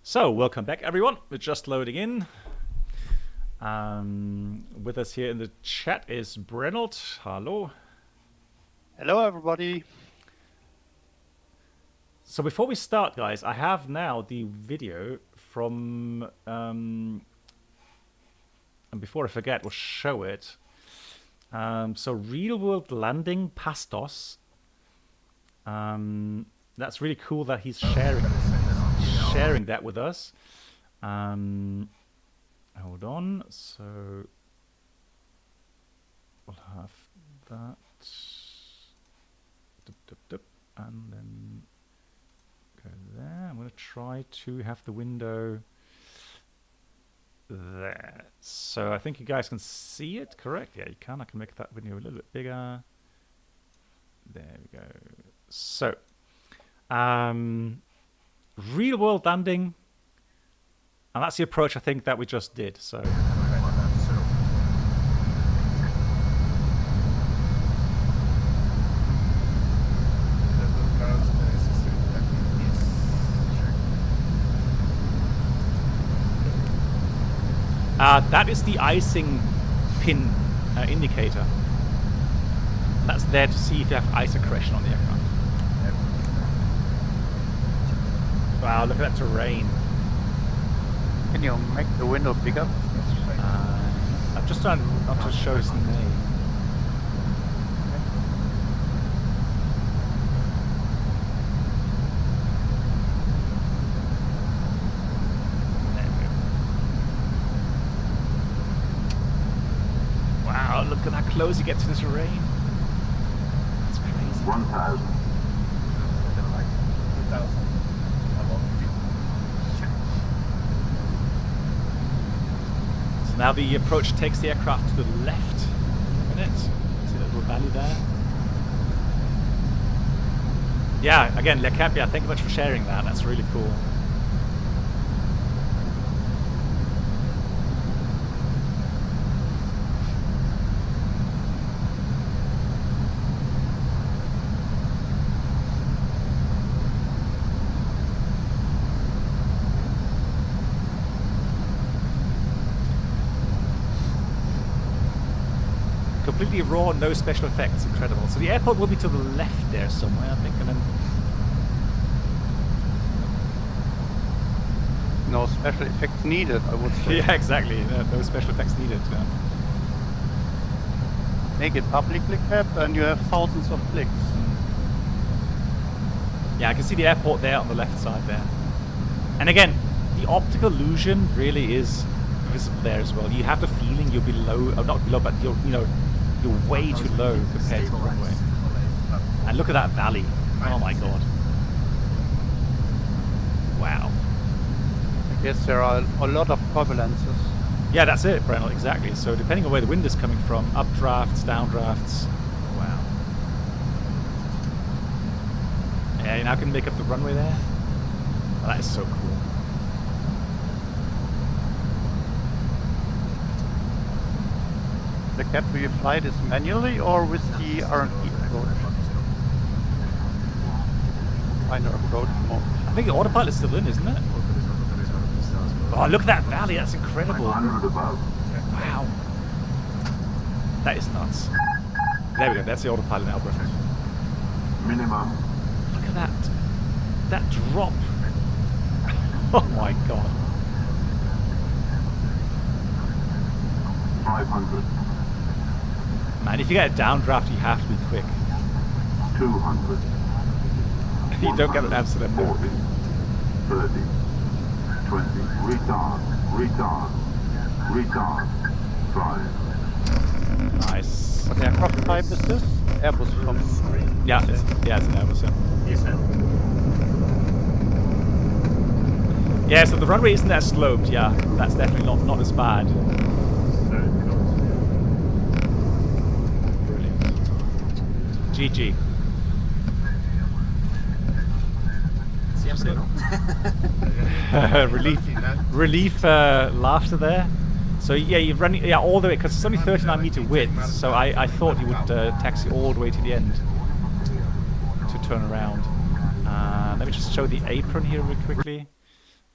So, welcome back everyone. We're just loading in. With us here in the chat is Brenold. Hello. Hello everybody. So before we start, guys, I have now the video from... and before I forget, we'll show it. So real world landing Pastos. That's really cool that he's sharing that with us. Hold on, so we'll have that, and then go there. I'm going to try to have the window there. So I think you guys can see it, correct? Yeah, you can. I can make that window a little bit bigger. There we go. So, real world landing, and that's the approach I think that we just did. So that is the icing pin indicator. That's there to see if you have ice accretion on the aircraft. Wow, look at that terrain. Can you make the window bigger? I'm just trying not to show his name. There we go. Wow, look at how close you get to the terrain. That's crazy. 1,000. Now the approach takes the aircraft to the left. A minute. See that little valley there? Yeah, again, Le Capia, thank you much for sharing that. That's really cool. Completely raw, no special effects, incredible. So the airport will be to the left there somewhere, I think, and then... No special effects needed, I would say. Yeah, exactly, no special effects needed. Make it publicly kept and you have thousands of clicks. Yeah, I can see the airport there on the left side there. And again, the optical illusion really is visible there as well. You have the feeling you're below, or not below, but you're, you know, you're way too low compared to the runway. And look at that valley. Oh my god. Wow. I guess there are a lot of turbulences. Yeah, that's it, Brennell, exactly. So depending on where the wind is coming from, updrafts, downdrafts. Wow. Yeah, you now can make up the runway there. Oh, that is so cool. The cap, do you fly this manually or with the R&D approach? Minor approach mode. I think the autopilot's still in, isn't it? Oh, look at that valley, that's incredible. 100 above. Wow. That is nuts. There we go, that's the autopilot now, Brennell. Minimum. Look at that. That drop. Oh my god. 500. Man, if you get a downdraft, you have to be quick. 200. You don't get an Amsterdam. 40. 30. 20. Retard. Retard. Retard. 5. Nice. What aircraft type is this? Airbus from... Yeah, it's an Airbus, yeah. Yeah, so the runway isn't that sloped, yeah. That's definitely not as bad. Brilliant. GG. Relief laughter there. So yeah, you're running all the way, because it's only 39-meter width, so I thought you would taxi all the way to the end to turn around. Let me just show the apron here really quickly.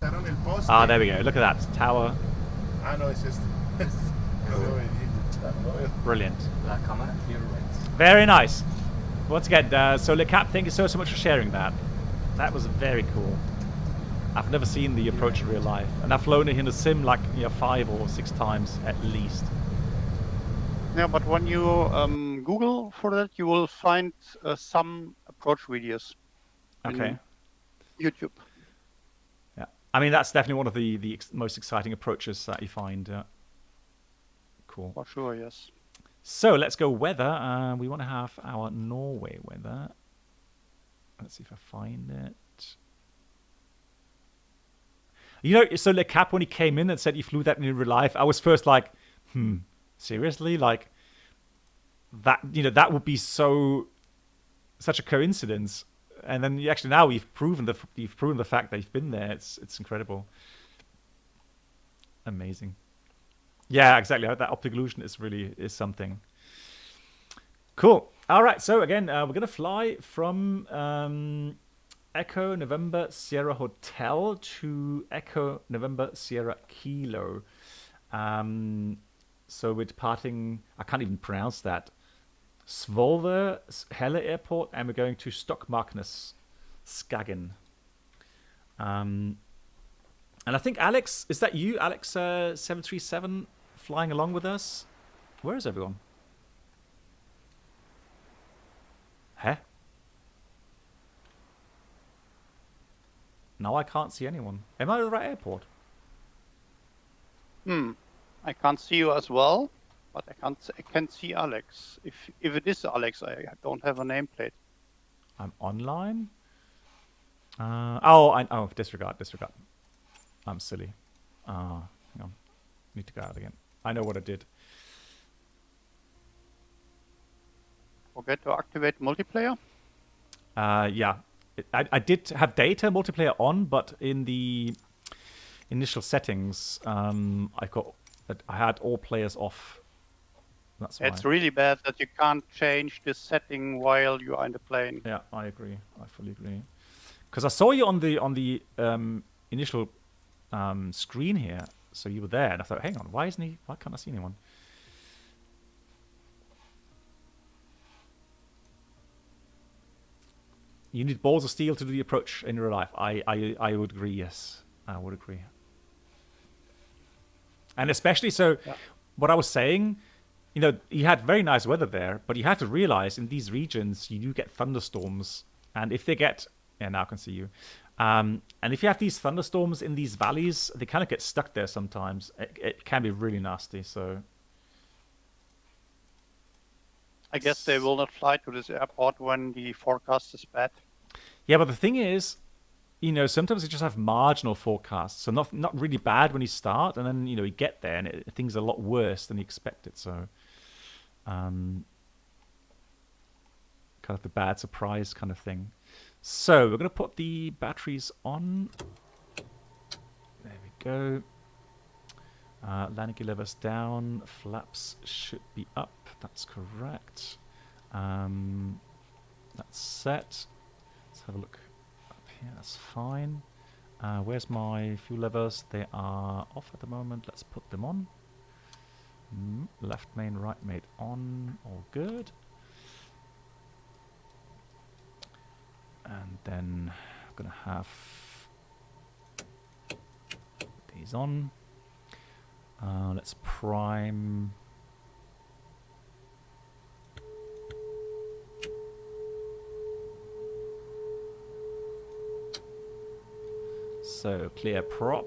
Quitaron el poste. Ah, there we go. Look at that tower. Ah, no, es este. Brilliant. La cámara clear rates. Very nice. Once again, so Le Cap, thank you so much for sharing that. That was very cool. I've never seen the approach in real life, and I've flown it in a sim like 5 or 6 times at least. Yeah, but when you Google for that, you will find some approach videos. Okay. On YouTube. Yeah. I mean, that's definitely one of the most exciting approaches that you find. Cool. For sure, yes. So let's go weather. We want to have our Norway weather. Let's see if I find it. You know, so Le Cap, when he came in and said he flew that in real life, I was first like, seriously? Like, that, that would be such a coincidence. And then actually now you've proven the fact that you've been there. It's incredible. Amazing. Yeah, exactly. That optic illusion is something. Cool. All right. So again, we're going to fly from Echo November Sierra Hotel to Echo November Sierra Kilo. So we're departing, I can't even pronounce that, Svolvær Helle Airport, and we're going to Stokmarknes Skagen. And I think Alex, is that you, Alex 737, flying along with us? Where is everyone? Huh? Now I can't see anyone. Am I at the right airport? I can't see you as well, but I can see Alex. If it is Alex, I don't have a nameplate. I'm online. Disregard. I'm silly. Hang on. Need to go out again. I know what I did. Forget to activate multiplayer. Yeah. I did have data multiplayer on, but in the initial settings, I had all players off. That's why. It's really bad that you can't change the setting while you are in the plane. Yeah, I agree. I fully agree. Because I saw you on the initial screen here, so you were there, and I thought, hang on, why can't I see anyone? You need balls of steel to do the approach in real life. I would agree, yes. I would agree. And especially what I was saying, you had very nice weather there, but you have to realize in these regions, you do get thunderstorms. And if they get, now I can see you. And if you have these thunderstorms in these valleys, they kind of get stuck there sometimes. It can be really nasty, so. I guess they will not fly to this airport when the forecast is bad. Yeah, but the thing is, sometimes you just have marginal forecasts. So not really bad when you start, and then, you get there, and things are a lot worse than you expected. So, kind of the bad surprise kind of thing. So, we're going to put the batteries on. There we go. Landing gear levers down. Flaps should be up. That's correct. That's set. Let's have a look up here. That's fine. Where's my fuel levers? They are off at the moment. Let's put them on. Left main, right main on. All good. And then I'm going to have these on. Let's prime. So, clear prop.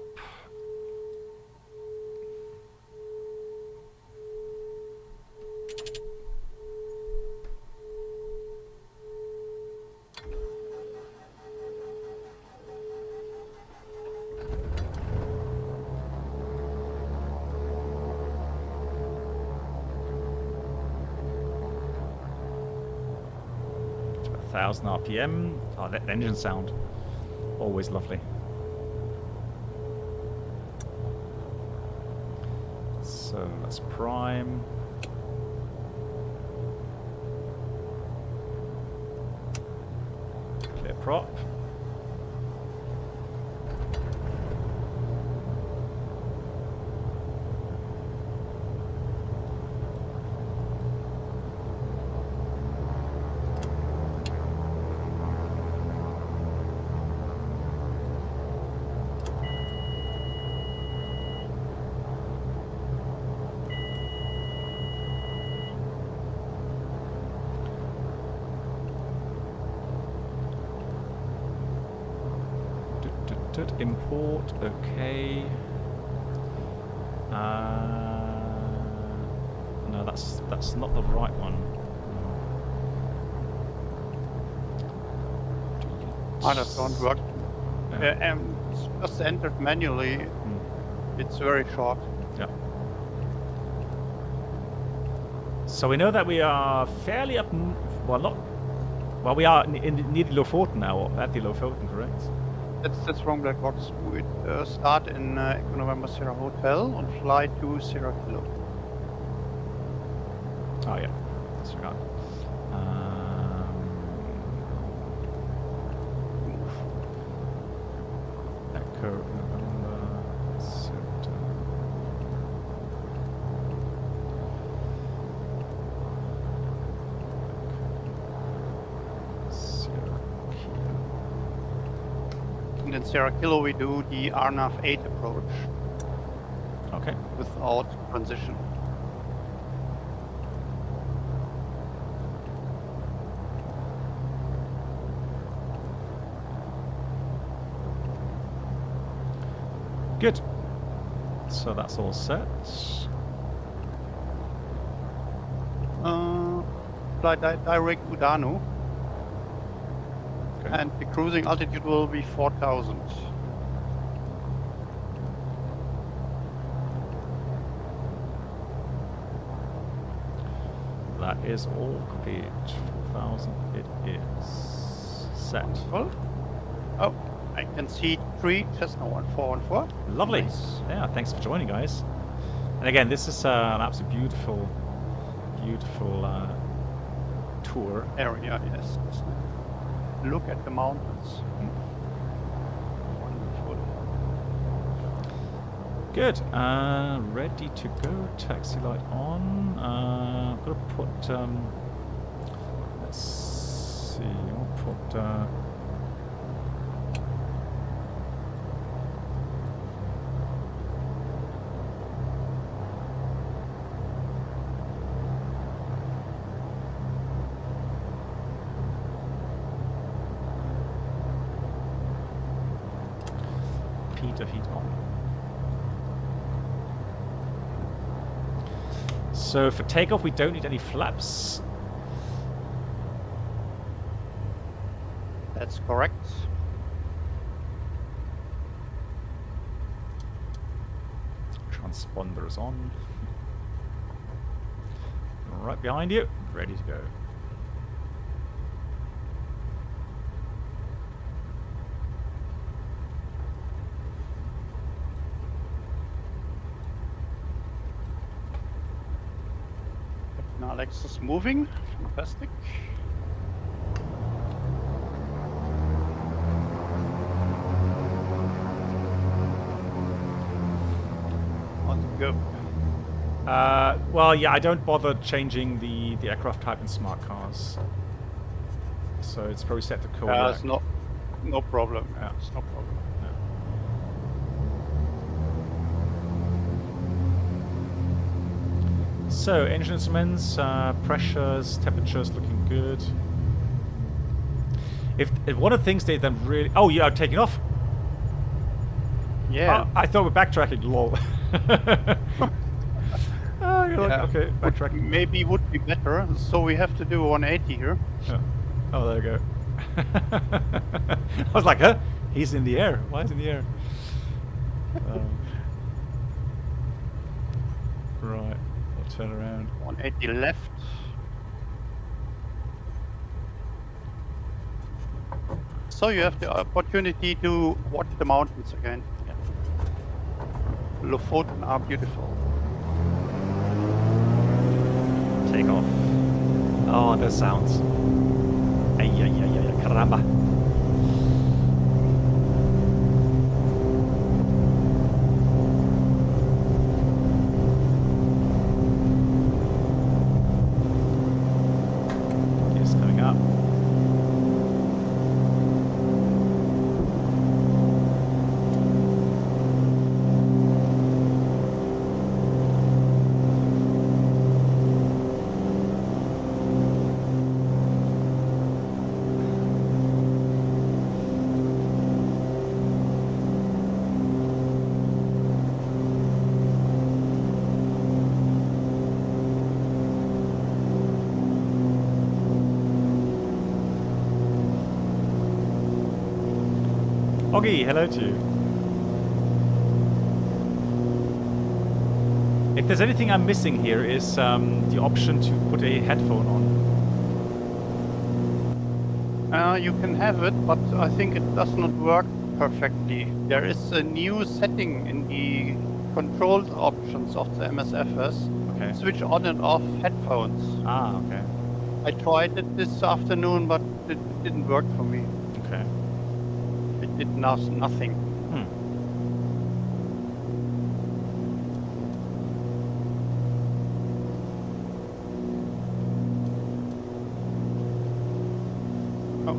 To 1,000 RPM. Oh, that engine sound. Always lovely. So let's prime. Clear prop. Import, okay. No, that's not the right one. That don't work. Yeah. It's just entered manually. It's very short. Yeah. So we know that we are fairly up. Well, not. Well, we are near the Lofoten now, or at the Lofoten, correct? That's wrong, black box. We start in Echo November Sierra Hotel and fly to Sierra Kilo. Oh yeah, disregard. Echo November Sierra Kilo. And in Sierra Kilo we do the RNAV 8 approach Okay. without transition. Good. So that's all set. Fly direct to Danu. Okay. And the cruising altitude will be 4,000. That is all complete. 4,000 it is set. Well, oh, I can see 3 Cessna 1414. Lovely. Nice. Yeah, thanks for joining, guys. And again, this is an absolute beautiful tour. Area, yes. Look at the mountains. Wonderful. Good. Ready to go. Taxi light on. I'm gonna put. Let's see. I'll put. Heat on. So for takeoff, we don't need any flaps. That's correct. Transponders on. Right behind you. Ready to go. Alex is moving. Fantastic. On go. Well, yeah, I don't bother changing the aircraft type in smart cars. So it's probably set to Kodiak. It's no problem. Yeah. It's no problem. So, engine instruments, pressures, temperatures looking good. If one of the things they then really... Oh, you are taking off? Yeah. I thought we're backtracking, lol. Oh, you're like, okay, backtracking. Maybe would be better, so we have to do 180 here. Yeah. Oh, there you go. I was like, huh? He's in the air. Why is he in the air? Right. Turn around. 180 left. So you have the opportunity to watch the mountains again. Yeah. Lofoten are beautiful. Take off. Oh, the sounds. Ay, ay, ay, ay, caramba. Oggy, hello to you. If there's anything I'm missing here is the option to put a headphone on. You can have it, but I think it does not work perfectly. There is a new setting in the control options of the MSFS. Okay. Switch on and off headphones. Ah, okay. I tried it this afternoon, but it didn't work for me. Okay. It did nothing. Hmm. Oh.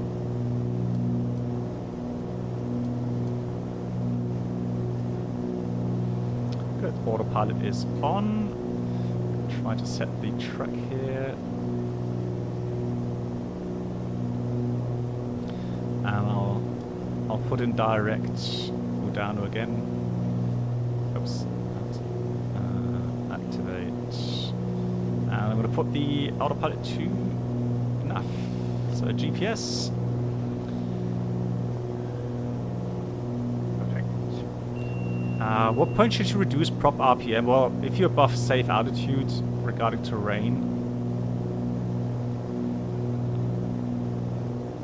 Good. Autopilot is on. Try to set the track here. And I'll put in direct Udano again. Oops. Activate. And I'm going to put the autopilot to enough. So GPS. Perfect. What point should you reduce prop RPM? Well, if you're above safe altitude regarding terrain.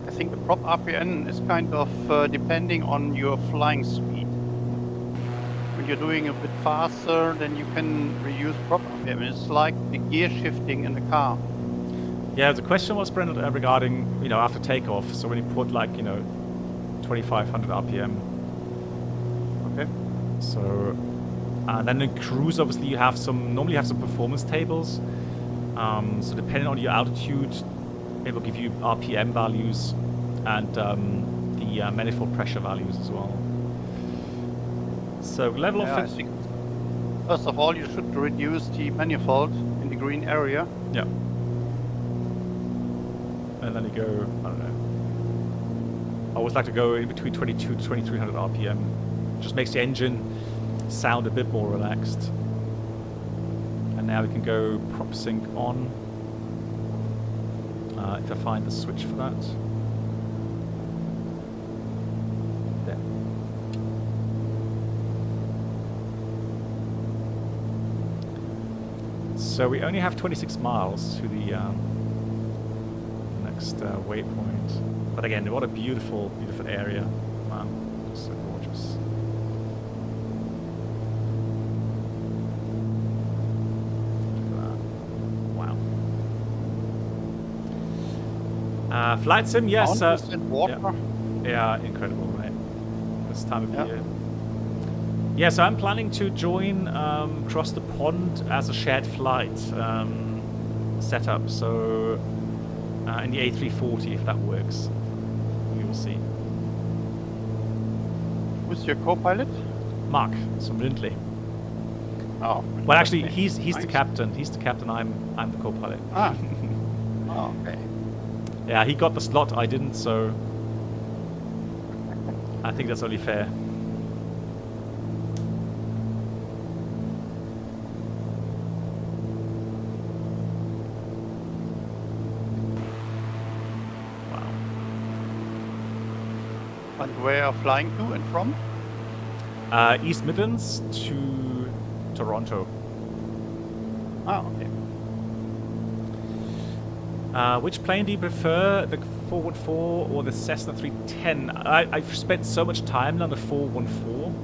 I think the prop RPM is kind of depending on your flying speed. When you're doing a bit faster, then you can reduce prop RPM. It's like the gear shifting in the car. Yeah, the question was, Brendan, regarding, after takeoff. So when you put 2,500 RPM. Okay. So, and then in cruise, obviously, normally you have some performance tables. So depending on your altitude, it will give you RPM values and the manifold pressure values as well. So level Yeah, I of... think first of all, you should reduce the manifold in the green area. Yeah. And then you go, I don't know. I always like to go in between 22 to 2300 RPM. Just makes the engine sound a bit more relaxed. And now we can go prop sync on. If I find the switch for that. There. So we only have 26 miles to the next waypoint. But again, what a beautiful, beautiful area. Man, just so gorgeous. Look at that. Wow. Flight sim, yes. Mountains and water. Yeah, incredible, right? This time of Yeah. year. Yeah, so I'm planning to join across the pond as a shared flight setup. So in the A340, if that works, we will see. Who's your co-pilot? Mark, so Lindley. Oh. Well, actually, okay. he's the Nice. captain. He's the captain. I'm the co-pilot. Ah. Oh, okay. Yeah, he got the slot. I didn't, so I think that's only fair. And where are flying to and from? East Midlands to Toronto. Ah, okay. Which plane do you prefer, the 414 or the Cessna 310? I've spent so much time on the 414,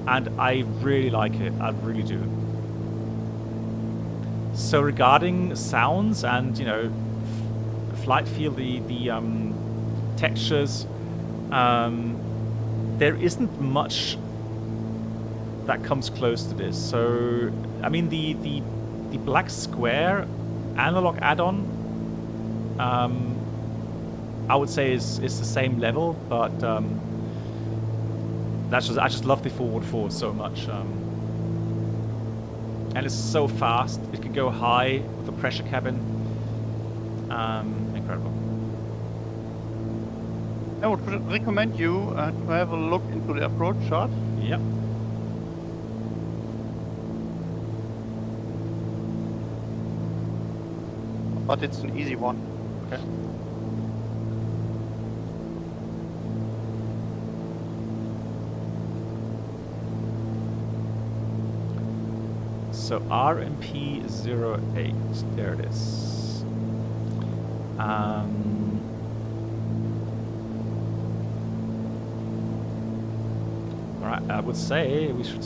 and I really like it. I really do. So regarding sounds and flight feel, the textures, there isn't much that comes close to this. So I mean the black square analog add-on, I would say is the same level, but I just love the 414 so much, and it's so fast. It can go high with the pressure cabin. Incredible. I would recommend you to have a look into the approach chart. Yep. But it's an easy one. Okay. So RMP08. There it is. Alright, I would say we should...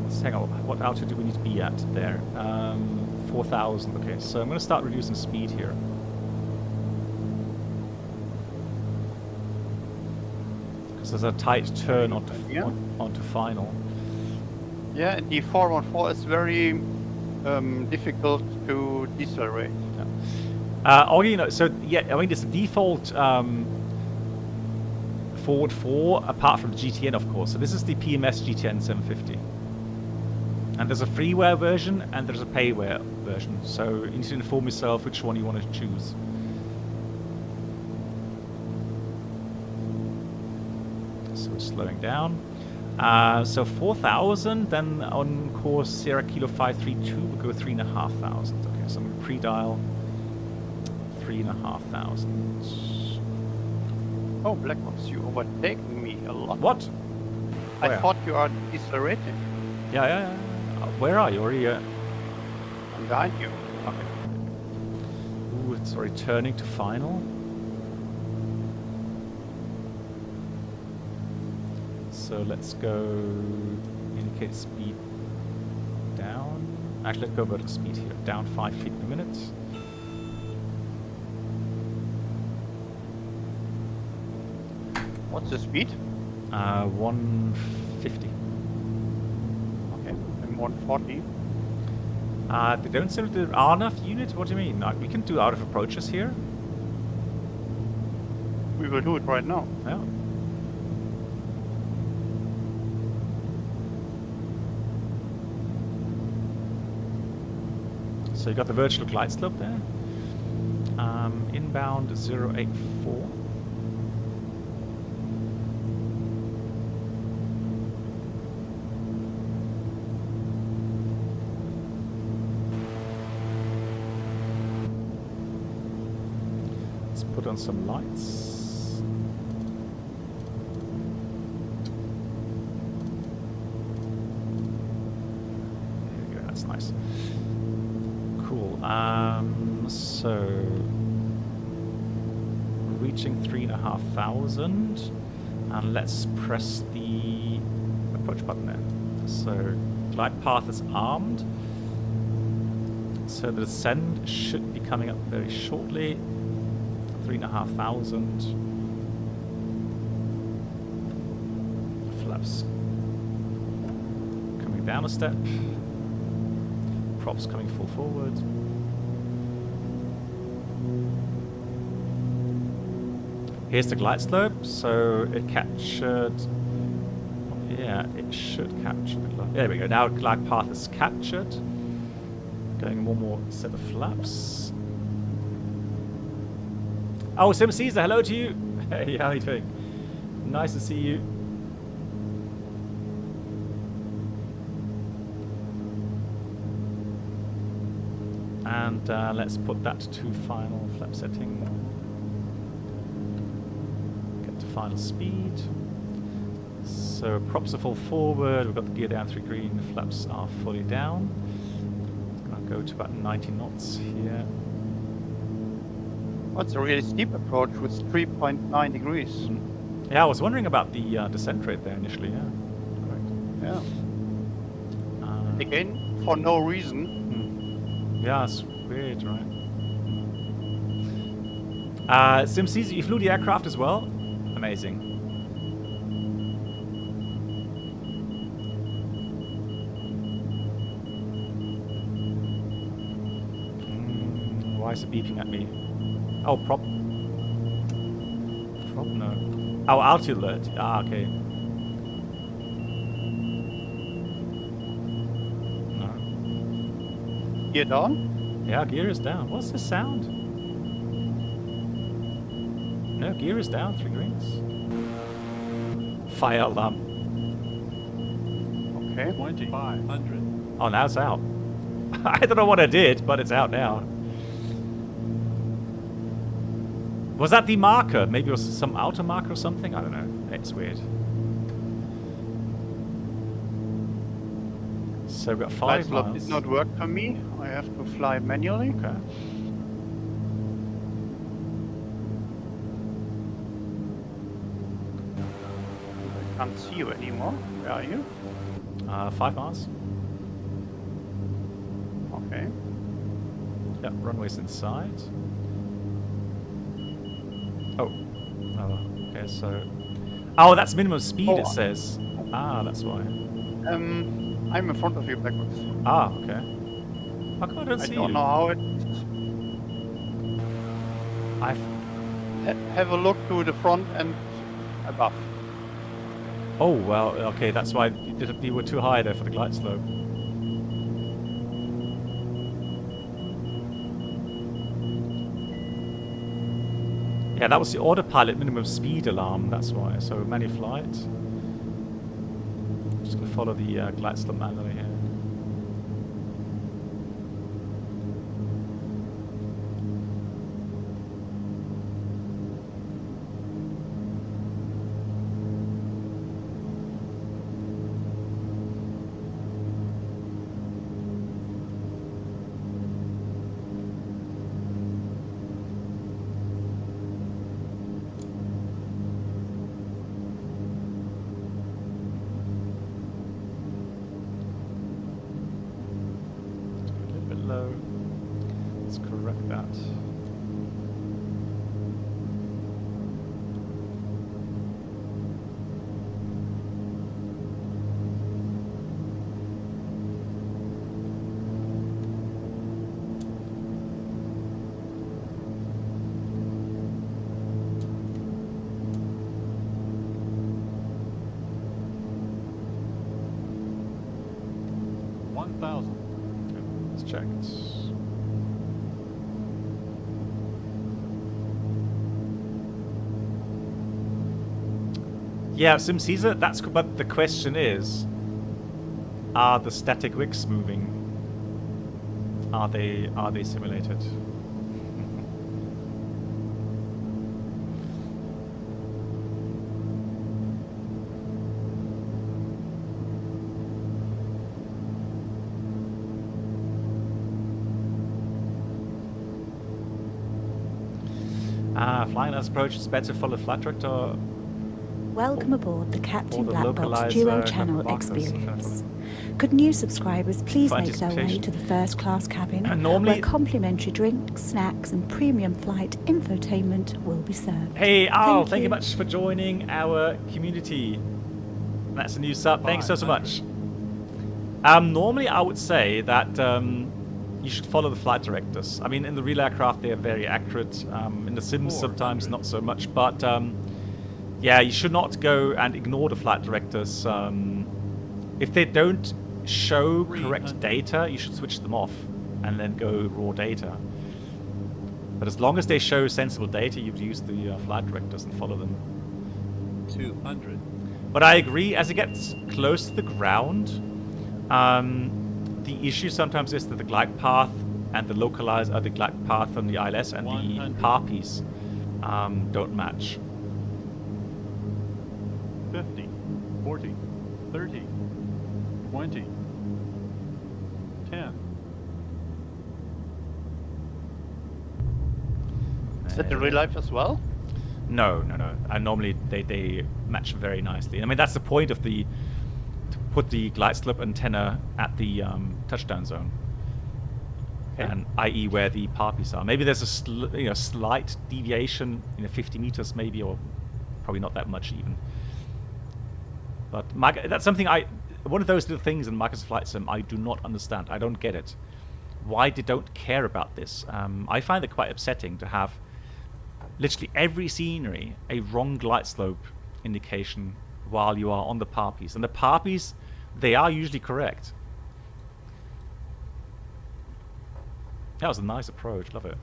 Let's hang on. What altitude do we need to be at there? 4,000. Okay, so I'm going to start reducing speed here. Because there's a tight turn onto final. Yeah, and the 414 is very difficult to decelerate. Oh, you know, so yeah, I mean, it's the default forward 4, apart from the GTN, of course. So this is the PMS GTN 750. And there's a freeware version and there's a payware version. So you need to inform yourself which one you want to choose. So we're slowing down. So 4,000, then on course Sierra Kilo 532, we'll go 3,500. Okay, so I'm going to pre-dial 3,500. Oh, Black Box, you overtaking me a lot. What? I Where? thought you are decelerating. Yeah. Where are you? Are you? I'm behind you. Okay. Ooh, it's returning to final. So let's go indicate speed down. Actually, let's go vertical speed here. Down 5 feet per minute. What's the speed? 150. Okay, I'm 140. They don't seem to are enough unit? What do you mean? We can do out of approaches here. We will do it right now. Yeah. So you got the virtual glide slope there. Inbound 084. Let's put on some lights. There we go, that's nice. Cool. So reaching 3,500, and let's press the approach button there. So glide path is armed. So the descent should be coming up very shortly. 3,500. Flaps coming down a step. Props coming full forward. Here's the glide slope, so it captured... Yeah, it should capture the glide... There we go, now glide path is captured. Going one more set of flaps. Oh, Sim Caesar, hello to you! Hey, how are you doing? Nice to see you. And let's put that to final flap setting. Get to final speed. So props are full forward, we've got the gear down 3 green, flaps are fully down. Gonna go to about 90 knots here. Oh, it's a really steep approach with 3.9 degrees. Yeah, I was wondering about the descent rate there initially, yeah. Correct. Yeah. Again, for no reason. Yeah, it's weird, right? SimCZ, you flew the aircraft as well? Amazing. Why is it beeping at me? Oh, prop. Prop, no. Oh, altitude alert. Ah, okay. No. Gear down? Yeah, gear is down. What's this sound? No, gear is down. 3 greens. Fire alarm. Okay. 2,500. Oh, now it's out. I don't know what I did, but it's out now. Was that the marker? Maybe it was some outer marker or something? I don't know. It's weird. So we've got Flight 5 slot miles. did not work for me. I have to fly manually. Okay. I can't see you anymore. Where are you? 5 miles. Okay. Yep, runway's inside. Oh. Okay, so... Oh, that's minimum speed, it says. Ah, that's why. I'm in front of you backwards. Ah, okay. How come I don't I see don't you? know how it... Have a look to the front and above. Oh, well, okay, that's why you were too high there for the glide slope. Yeah, that was the autopilot minimum speed alarm, that's why. So, manual flight. Just gonna follow the glide slope manually here. Let's correct that. Let's check it. Yeah, SimCaesar, that's cool, but the question is, are the static wicks moving? Are they simulated? Flying as approach is better for the flight director. Welcome aboard the Captain the Black Box localizer Duo kind of Channel markers, experience. Could new subscribers please For make their way anticipation. to the first class cabin Normally- where complimentary drinks, snacks and premium flight infotainment will be served. Hey, Al, thank you. you much for joining our community. That's a new sub. Thanks so much. Normally, I would say that you should follow the flight directors. I mean, in the real aircraft, they are very accurate. In the sims, sometimes not so much. But yeah, you should not go and ignore the flight directors. If they don't show correct data, you should switch them off and then go raw data. But as long as they show sensible data, you use the flight directors and follow them. 200. But I agree, as it gets close to the ground, the issue sometimes is that the glide path and the localizer, the glide path on the ILS and 100. the parpies don't match. 50, 40, 30, 20, 10. Is that the real life as well? No. Normally they match very nicely. I mean, that's the point of to put the glide slope antenna at the touchdown zone, and i.e. where the parpies are. Maybe there's a slight deviation, 50 meters maybe, or probably not that much even. But that's something one of those little things in Microsoft Flight Sim I do not understand. I don't get it. Why they don't care about this? I find it quite upsetting to have literally every scenery a wrong glide slope indication while you are on the parpies. And the parpies, they are usually correct. That was a nice approach. Love it.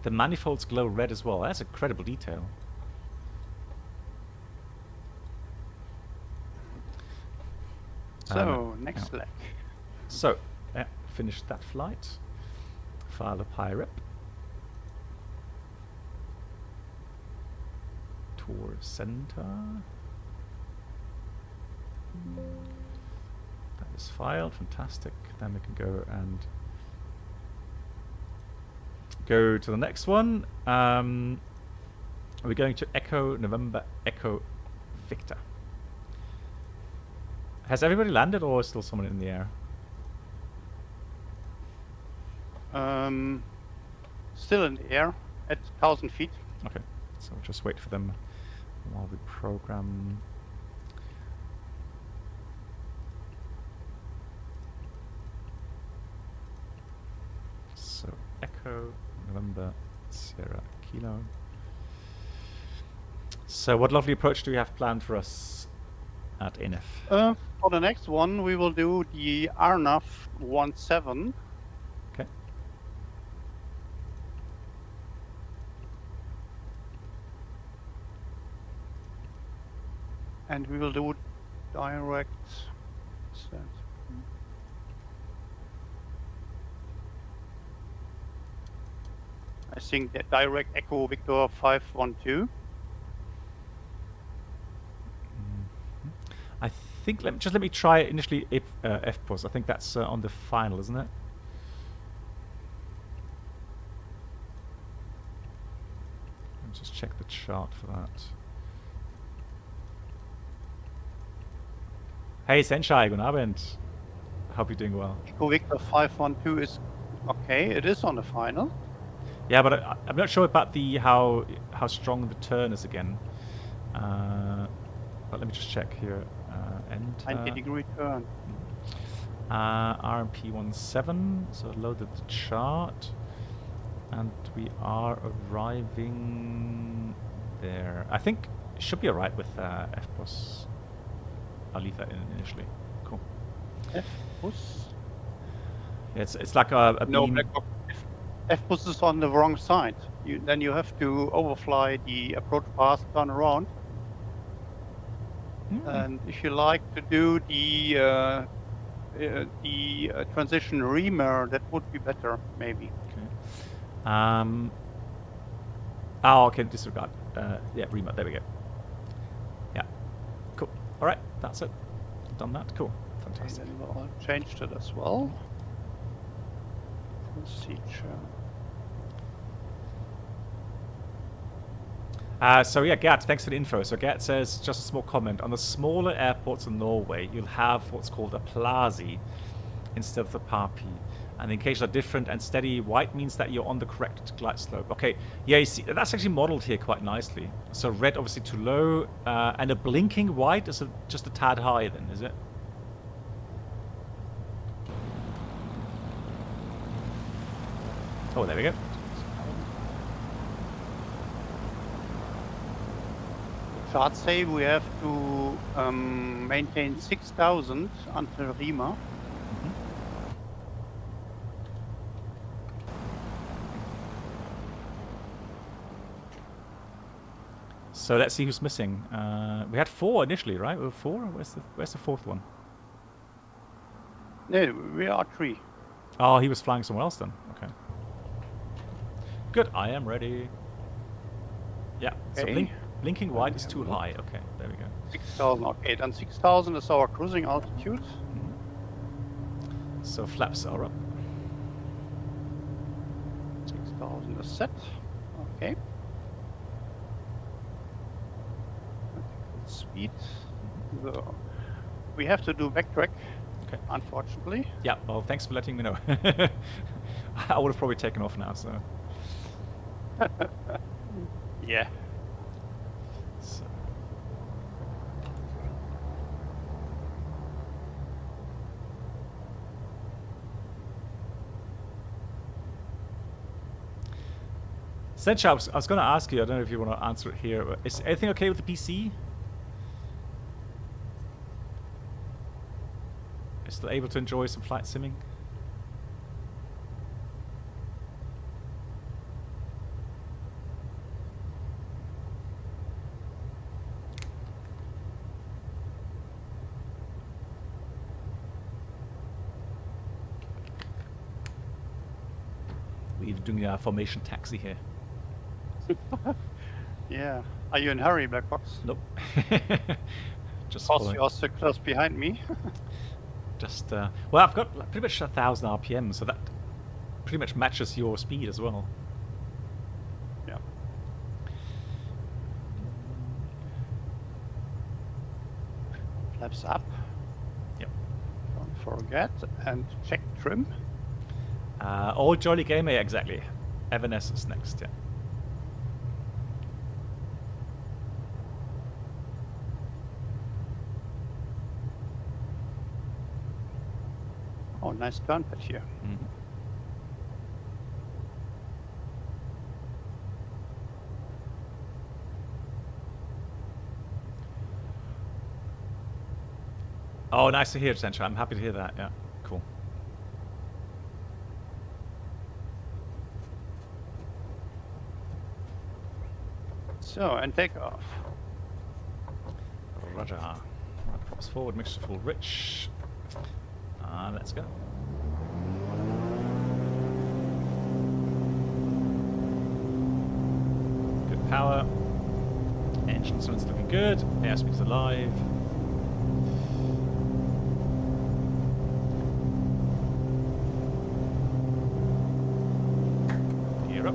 The manifolds glow red as well. That's incredible detail. So, next leg. So, finished that flight. File the pirate. tour center. That is filed, fantastic. Then we can go and go to the next one. We're going to Echo November Echo Victor. Has everybody landed, or is still someone in the air? Still in the air at 1,000 feet. Okay, so we'll just wait for them while we program. So Echo November Sierra Kilo. So what lovely approach do we have planned for us at INF? For the next one, we will do the RNAV 17. Okay. And we will do direct set. I think that direct Echo Victor 512. I think let me try initially FPOS. I think that's on the final, isn't it? Let me just check the chart for that. Hey Senshai, guten Abend. Hope you're doing well. Echo Victor 512 is okay. It is on the final. Yeah, but I'm not sure about the how strong the turn is again. But let me just check here. Enter. 90-degree turn. RMP 17. So loaded the chart, and we are arriving there. I think it should be alright with FPOS. I'll leave that in initially. Cool. FPOS? Yeah, it's like a No, beam. FPOS is on the wrong side. Then you have to overfly the approach path, turn around. And if you like to do the transition reamer, that would be better, maybe. Okay. Oh, okay. Disregard. Yeah, reamer. There we go. Yeah. Cool. All right. That's it. Done that. Cool. Fantastic. And then we'll change that as well. Procedure. So yeah, Gat, thanks for the info. So Gat says, just a small comment, on the smaller airports in Norway, you'll have what's called a plazi instead of the parpi. And the indications are different, and steady white means that you're on the correct glide slope. Okay, yeah, you see, that's actually modeled here quite nicely. So red obviously too low, and a blinking white is just a tad high then, is it? Oh, there we go. Charts say we have to maintain 6,000 until Rima. So let's see who's missing. We had 4 initially, right? We were 4? Where's the 4th one? No, we are 3. Oh, he was flying somewhere else then. Okay. Good. I am ready. Yeah. Okay. So blinking white is too high. Okay. There we go. 6,000. Okay, then 6,000 is our cruising altitude. So flaps are up. 6,000 is set. Okay. Speed. So we have to do backtrack. Okay. Unfortunately. Yeah. Well, thanks for letting me know. I would have probably taken off now. So. Yeah. So. Sencha, I was going to ask you, I don't know if you want to answer it here, but is everything okay with the PC? Are you still able to enjoy some flight simming? We're doing a formation taxi here. Yeah. Are you in a hurry, Black Box? Nope. Just Because following. you're so close behind me. Just well, I've got like, pretty much 1,000 RPM, so that pretty much matches your speed as well. Yeah. Flaps up. Yep. Don't forget. And check trim. All Jolly Gamer, yeah, exactly. Evanescence is next, yeah. Oh, nice turn pad here. Mhm. Oh, nice to hear, Sentra. I'm happy to hear that. Yeah, cool. So, and take off. Roger. Right, props forward, mixture full rich. Let's go. Good power. Engine sounds looking good. Airspeed's alive. Gear up.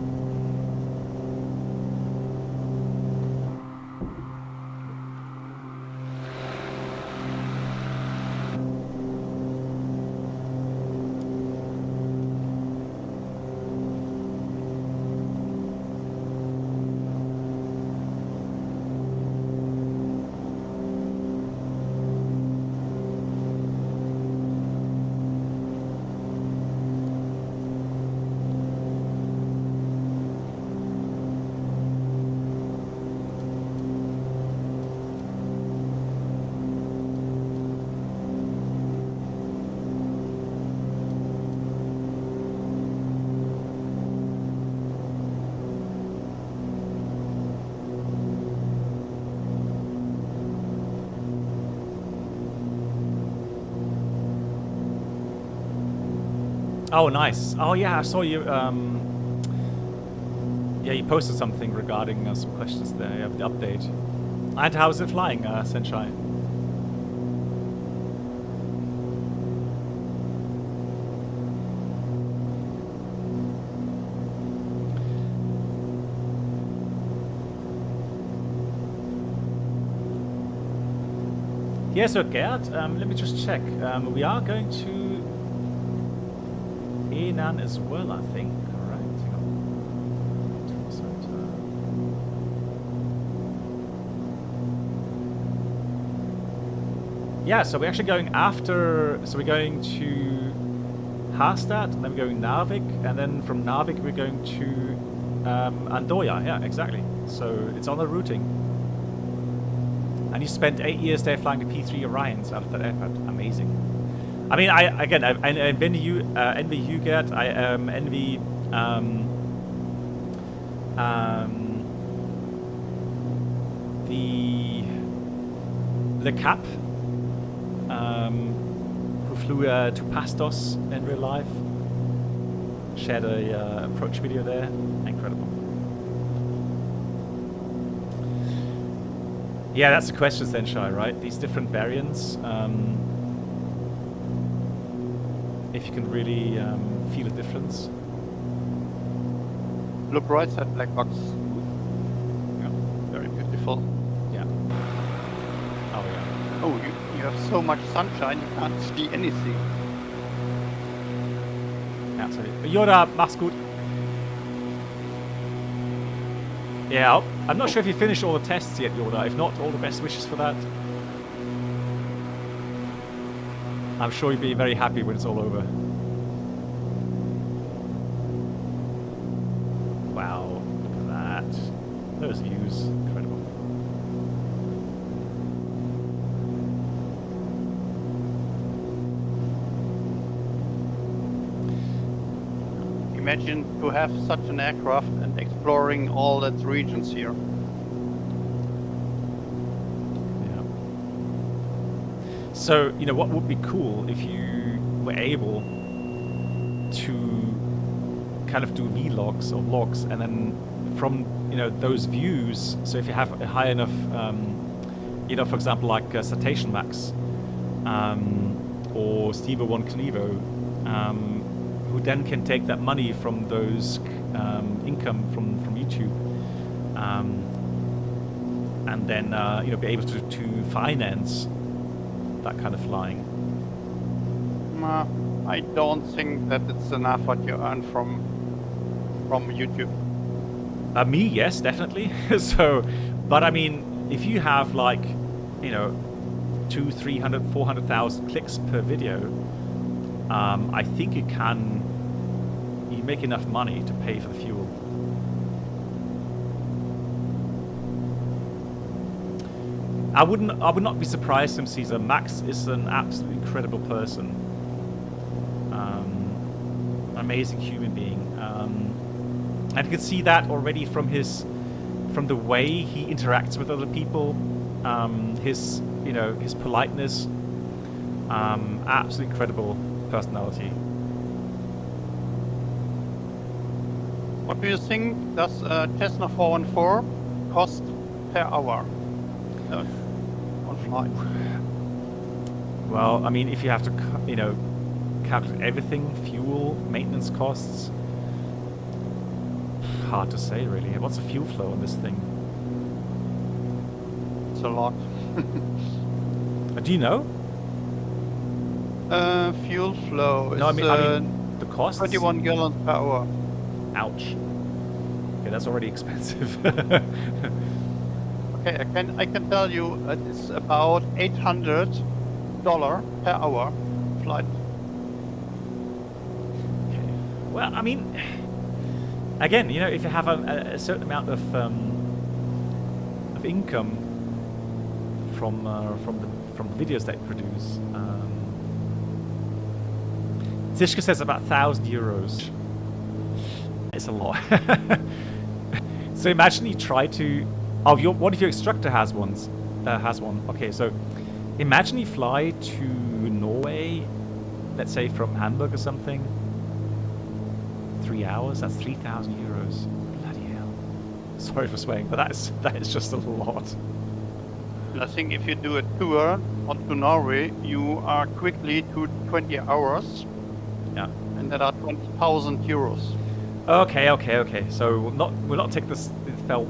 Oh, nice. Oh, yeah, I saw you. Yeah, you posted something regarding some questions there. You have the update. And how is it flying, Senshai? Yeah, so Gerd, let me just check. We are going to Enan as well, I think. Alright, hang on. Yeah, so we're actually going after. So we're going to Harstad, and then we're going Narvik, and then from Narvik we're going to Andoya. Yeah, exactly. So it's on the routing. And you spent 8 years there flying the P3 Orions out of that aircraft. Amazing. I mean, I envy you, Gerd. I envy the Cap, who flew to Pastos in real life. Shared a approach video there. Incredible. Yeah, that's the question, Senshai, right? These different variants. If you can really feel a difference. Look right side, black box. Yeah. Very beautiful. Yeah. Oh yeah. Oh, you have so much sunshine, you can't see anything. Ja, sorry. Yoda, mach's gut. Yeah, I'm not sure if you finished all the tests yet, Yoda. If not, all the best wishes for that. I'm sure you'll be very happy when it's all over. Wow, look at that. Those views, incredible. Imagine to have such an aircraft and exploring all that regions here. Yeah. So, you know, what would be cool if you were able to kind of do vlogs or vlogs, and then from those views. So if you have a high enough, for example, like Citation Max or Steve One Clevo, who then can take that money from those income from YouTube, and then be able to finance that kind of flying. I don't think that it's enough what you earn from YouTube. Me, yes, definitely. So, but I mean, if you have like, 200, 300, 400,000 clicks per video, I think you make enough money to pay for the fuel. I would not be surprised him, Caesar. Max is an absolutely incredible person. Amazing human being. And you can see that already from the way he interacts with other people, his politeness, absolutely incredible personality. What do you think does Cessna 414 cost per hour on flight? Well, I mean, if you have to, calculate everything, fuel, maintenance costs, hard to say really. What's the fuel flow on this thing? It's a lot. Do you know? Fuel flow is No, I mean the cost. 21 gallons per hour. Ouch. Okay, that's already expensive. Okay, I can tell you it's about $800 per hour flight. Okay. Well, I mean, again, if you have a certain amount of income from the videos that you produce, Zishka says about 1,000 euros. It's a lot. So imagine you try to. Oh, what if your instructor has one? Okay, so imagine you fly to Norway, let's say from Hamburg or something. 3 hours. That's 3,000 euros. Bloody hell! Sorry for swearing, but that is just a lot. I think if you do a tour onto Norway, you are quickly to 20 hours. Yeah. And that are 20,000 euros. Okay. So we'll not take this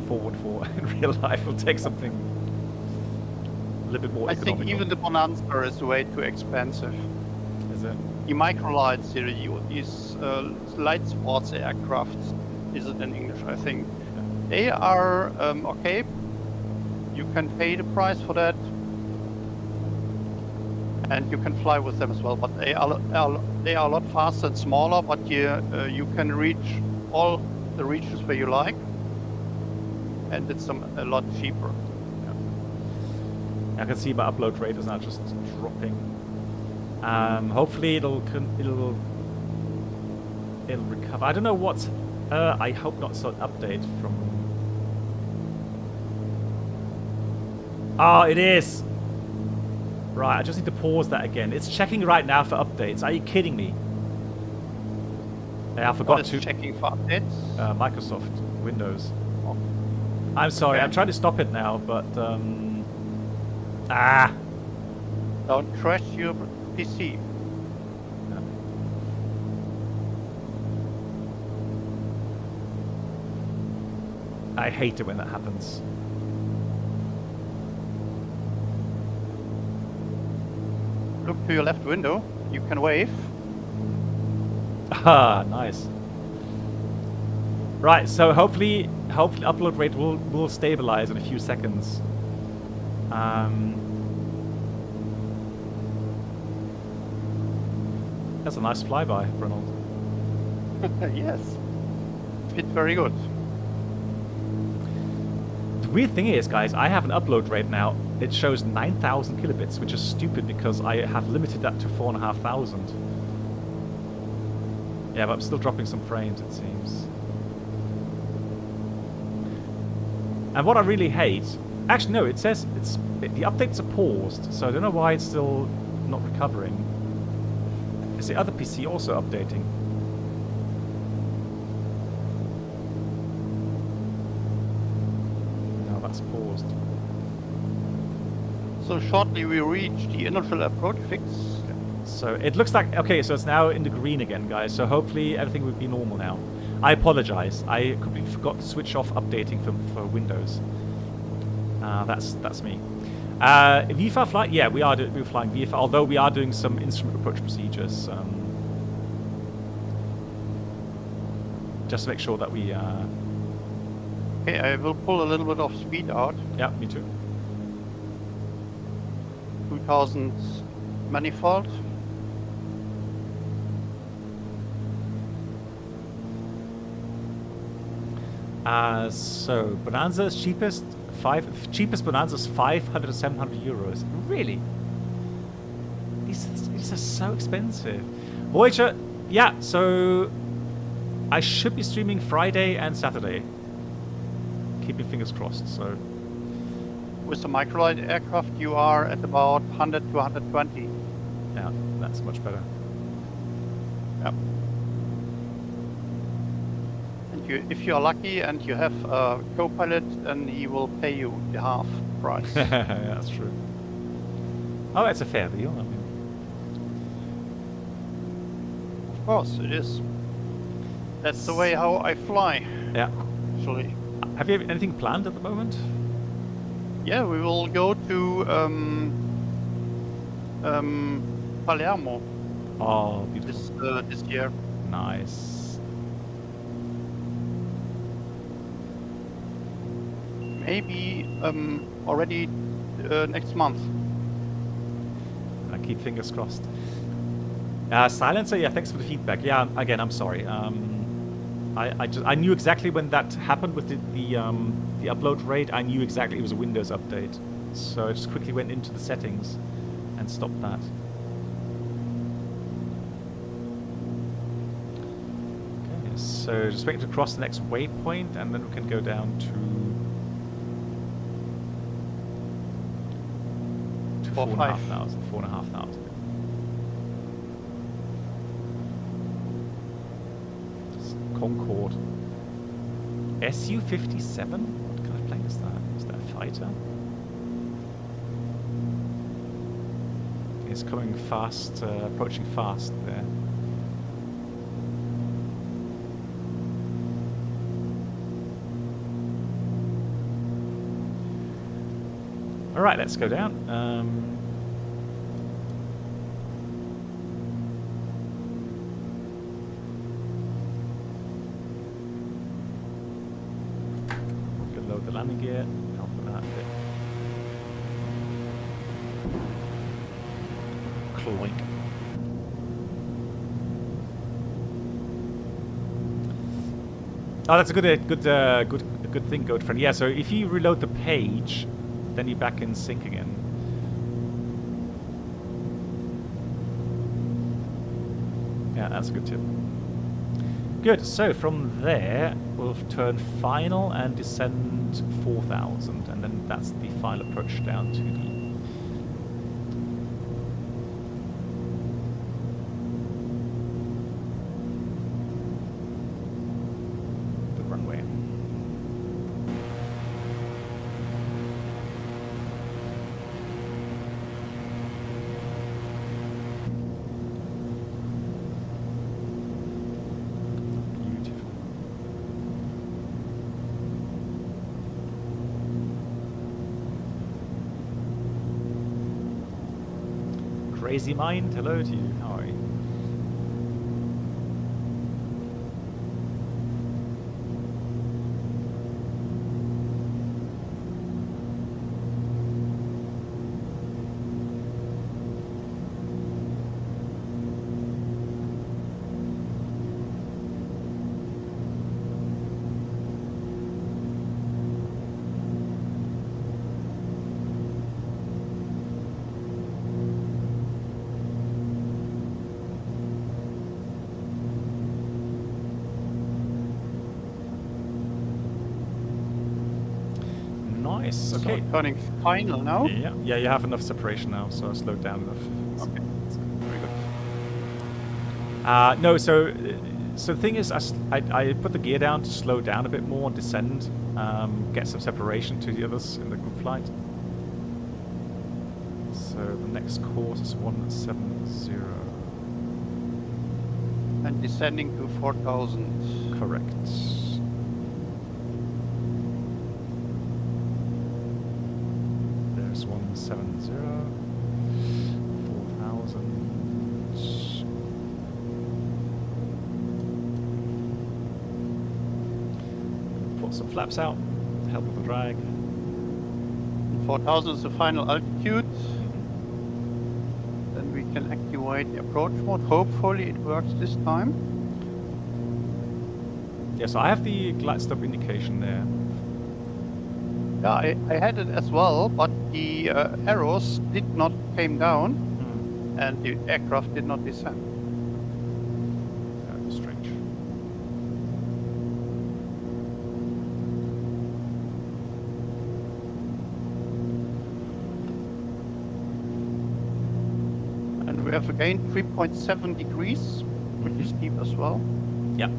forward for in real life. We'll take something a little bit more I economical. think even the Bonanza is way too expensive. Is it? The microlight series, these light sports aircraft, is it in English, I think. Yeah. They are okay. You can pay the price for that. And you can fly with them as well, but they are a lot faster and smaller, but you can reach all the regions where you like. And it's a lot cheaper. I can see my upload rate is now just dropping. Hopefully it'll recover. I don't know what. I hope not. So update from. Oh, it is. Right, I just need to pause that again. It's checking right now for updates. Are you kidding me? I forgot to. Checking for updates. Microsoft Windows. I'm sorry. Okay. I'm trying to stop it now, but Don't crash your PC. I hate it when that happens. Look to your left window. You can wave. Ah, nice. Right, so hopefully upload rate will stabilize in a few seconds. That's a nice flyby, Ronald. Yes. Fit very good. The weird thing is, guys, I have an upload rate now. It shows 9,000 kilobits, which is stupid because I have limited that to 4,500. Yeah, but I'm still dropping some frames, it seems. And what I really hate... Actually, no, it says the updates are paused, so I don't know why it's still not recovering. Is the other PC also updating? it's paused. So shortly we reach the initial approach fix. So it looks like, okay, so it's now in the green again, guys. So hopefully everything will be normal now. I apologize. I completely forgot to switch off updating for Windows. That's me. VFAR flight, yeah, we're flying VFAR, although we are doing some instrument approach procedures. Just to make sure that we... Okay, I will pull a little bit of speed out. Yeah, me too. 2000 manifold. So Bonanza is cheapest. Cheapest Bonanza is 500 to 700 euros. Really? These are so expensive. Voyager, yeah. So I should be streaming Friday and Saturday. Keeping fingers crossed. So With the microlight aircraft, you are at about 100 to 120. yeah, that's much better. Yep. And if you are lucky and you have a co-pilot, then he will pay you the half price. Yeah, that's true. Oh, it's a fair deal. I mean, Of course, it is. That's the way how I fly, yeah. actually. Have you anything planned at the moment? Yeah, we will go to Palermo Oh, beautiful. this year. Nice. Maybe already next month. I keep fingers crossed. Silencer, yeah, thanks for the feedback. Yeah, again, I'm sorry. I knew exactly when that happened with the upload rate. I knew exactly it was a Windows update, so I just quickly went into the settings and stopped that. Okay, so just waiting to cross the next waypoint, and then we can go down to 4,500. 4,500. Concorde. Su-57? What kind of plane is that? Is that a fighter? It's coming fast, approaching fast there. Alright, let's go down. Load the landing gear, help with that bit. Cloink. Oh, that's a good thing, good friend. Yeah, so if you reload the page, then you're back in sync again. Yeah, that's a good tip. Good, so from there, we'll turn final and descend 4,000, and then that's the final approach down to the runway. Crazy Mind, hello to you. How are you? Nice. Okay. So turning final now. Yeah, you have enough separation now, so slow down enough. Okay. Very good. No, so So the thing is, I put the gear down to slow down a bit more and descend, get some separation to the others in the group flight. So the next course is 170. And descending to 4,000. Correct. There's 170. 4,000. Put some flaps out, help with the drag. 4,000 is the final altitude. Then we can activate the approach mode. Hopefully it works this time. Yeah, so I have the glide stop indication there. Yeah, I had it as well, but the arrows did not came down and the aircraft did not descend. Strange. And we have again 3.7 degrees, which is steep as well. Yeah.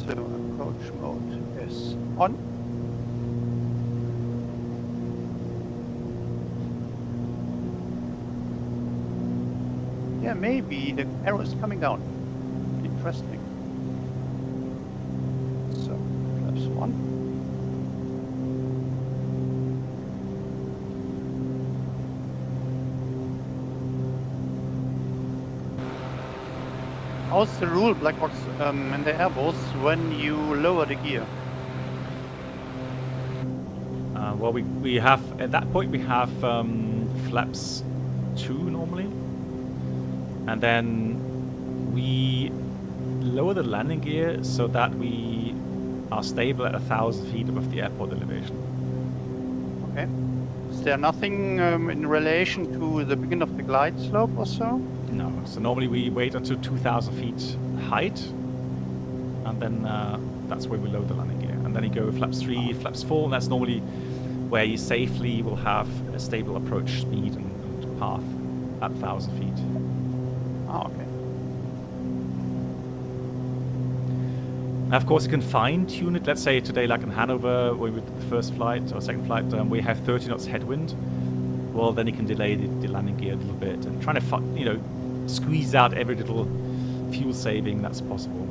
So approach mode is on. Yeah, maybe the arrow is coming down. Interesting. So, flaps 1. How's the rule, Black Box, in the Airbus when you lower the gear? Well, we have, at that point, we have flaps 2 normally. And then we lower the landing gear so that we are stable at 1,000 feet above the airport elevation. Okay. Is there nothing in relation to the beginning of the glide slope or so? No. So normally we wait until 2,000 feet height, and then that's where we load the landing gear. And then you go with flaps 3, flaps 4, and that's normally where you safely will have a stable approach speed and path at 1,000 feet. Oh, okay. Now, of course, you can fine-tune it. Let's say today, like in Hanover, where we did the first flight or second flight, we have 30 knots headwind. Well, then you can delay the landing gear a little bit and trying to, squeeze out every little fuel saving that's possible.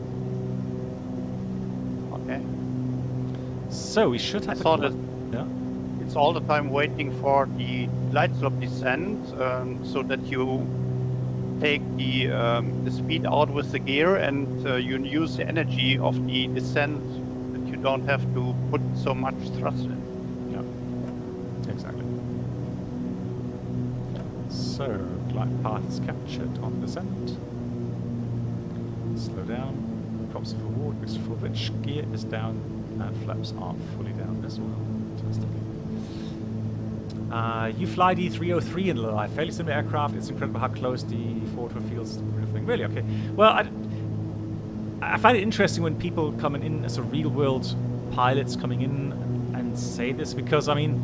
Okay. So we should have. I saw that Yeah. it's all the time waiting for the glide slope descent, so that you take the speed out with the gear and you use the energy of the descent, that you don't have to put so much thrust in. Yeah. Exactly. So glide path is captured on descent. Slow down. Props are forward, wings full pitch. Gear is down, and flaps are fully down as well. Fantastic. You fly the 303 in real life. Fairly similar aircraft. It's incredible how close the forward feels. Really? Okay. Well, I find it interesting when people coming in as a real world pilots coming in and say this, because I mean,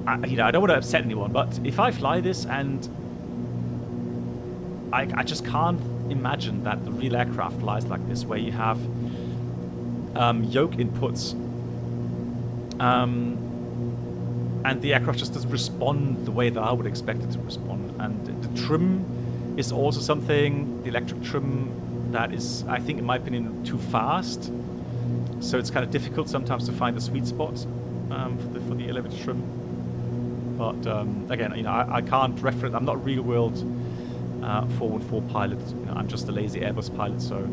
I don't want to upset anyone, but if I fly this and I just can't imagine that the real aircraft flies like this, where you have yoke inputs. And the aircraft just doesn't respond the way that I would expect it to respond. And the trim is also something, the electric trim, that is, I think, in my opinion, too fast. So it's kind of difficult sometimes to find the sweet spot for the elevator trim. But again, I can't reference. I'm not a real world 414 pilot. I'm just a lazy Airbus pilot. So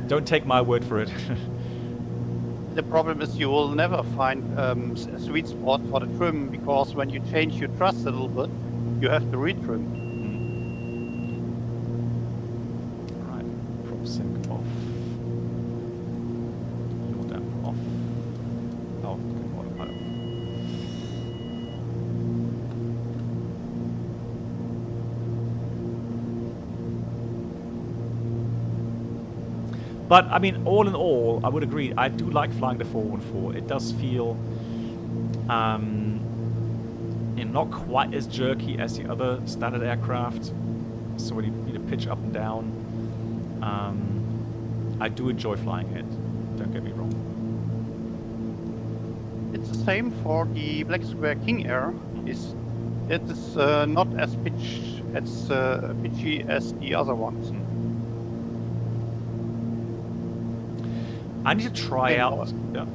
don't take my word for it. The problem is you will never find a sweet spot for the trim, because when you change your thrust a little bit, you have to retrim. Right, prop sync off. Yaw damper off. Oh, okay, autopilot. But I mean, all in all, I would agree. I do like flying the 414. It does feel And not quite as jerky as the other standard aircraft. So when you need to pitch up and down, I do enjoy flying it. Don't get me wrong. It's the same for the Black Square King Air. It is not as pitchy as the other ones. I need to try Okay, out. Yeah.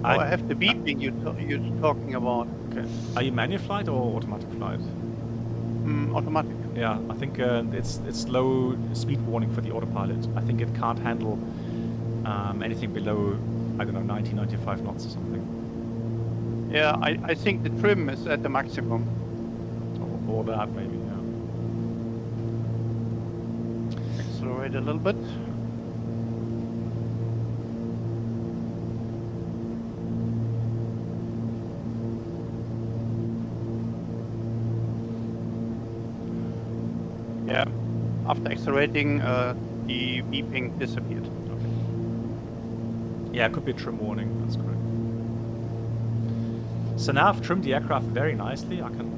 I have the beeping you're talking about. Okay. Are you manual flight or automatic flight? Automatic. Yeah, I think it's low speed warning for the autopilot. I think it can't handle anything below, I don't know, 90, 95 knots or something. Yeah, I think the trim is at the maximum. Or that, maybe, yeah. Accelerate a little bit. Yeah, after accelerating, the beeping disappeared. Okay. Yeah, it could be a trim warning, that's correct. So now I've trimmed the aircraft very nicely. I can,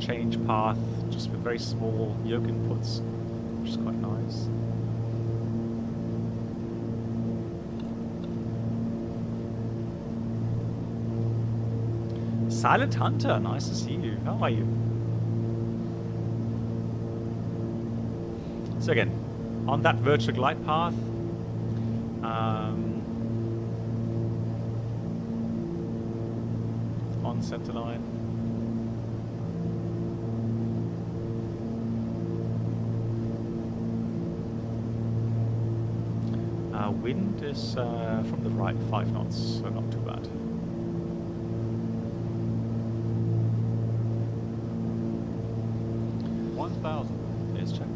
change path just with very small yoke inputs, which is quite nice. Silent Hunter, nice to see you. How are you? So again, on that virtual glide path, on centerline. Wind is from the right, 5 knots, so not too bad. Yes, check.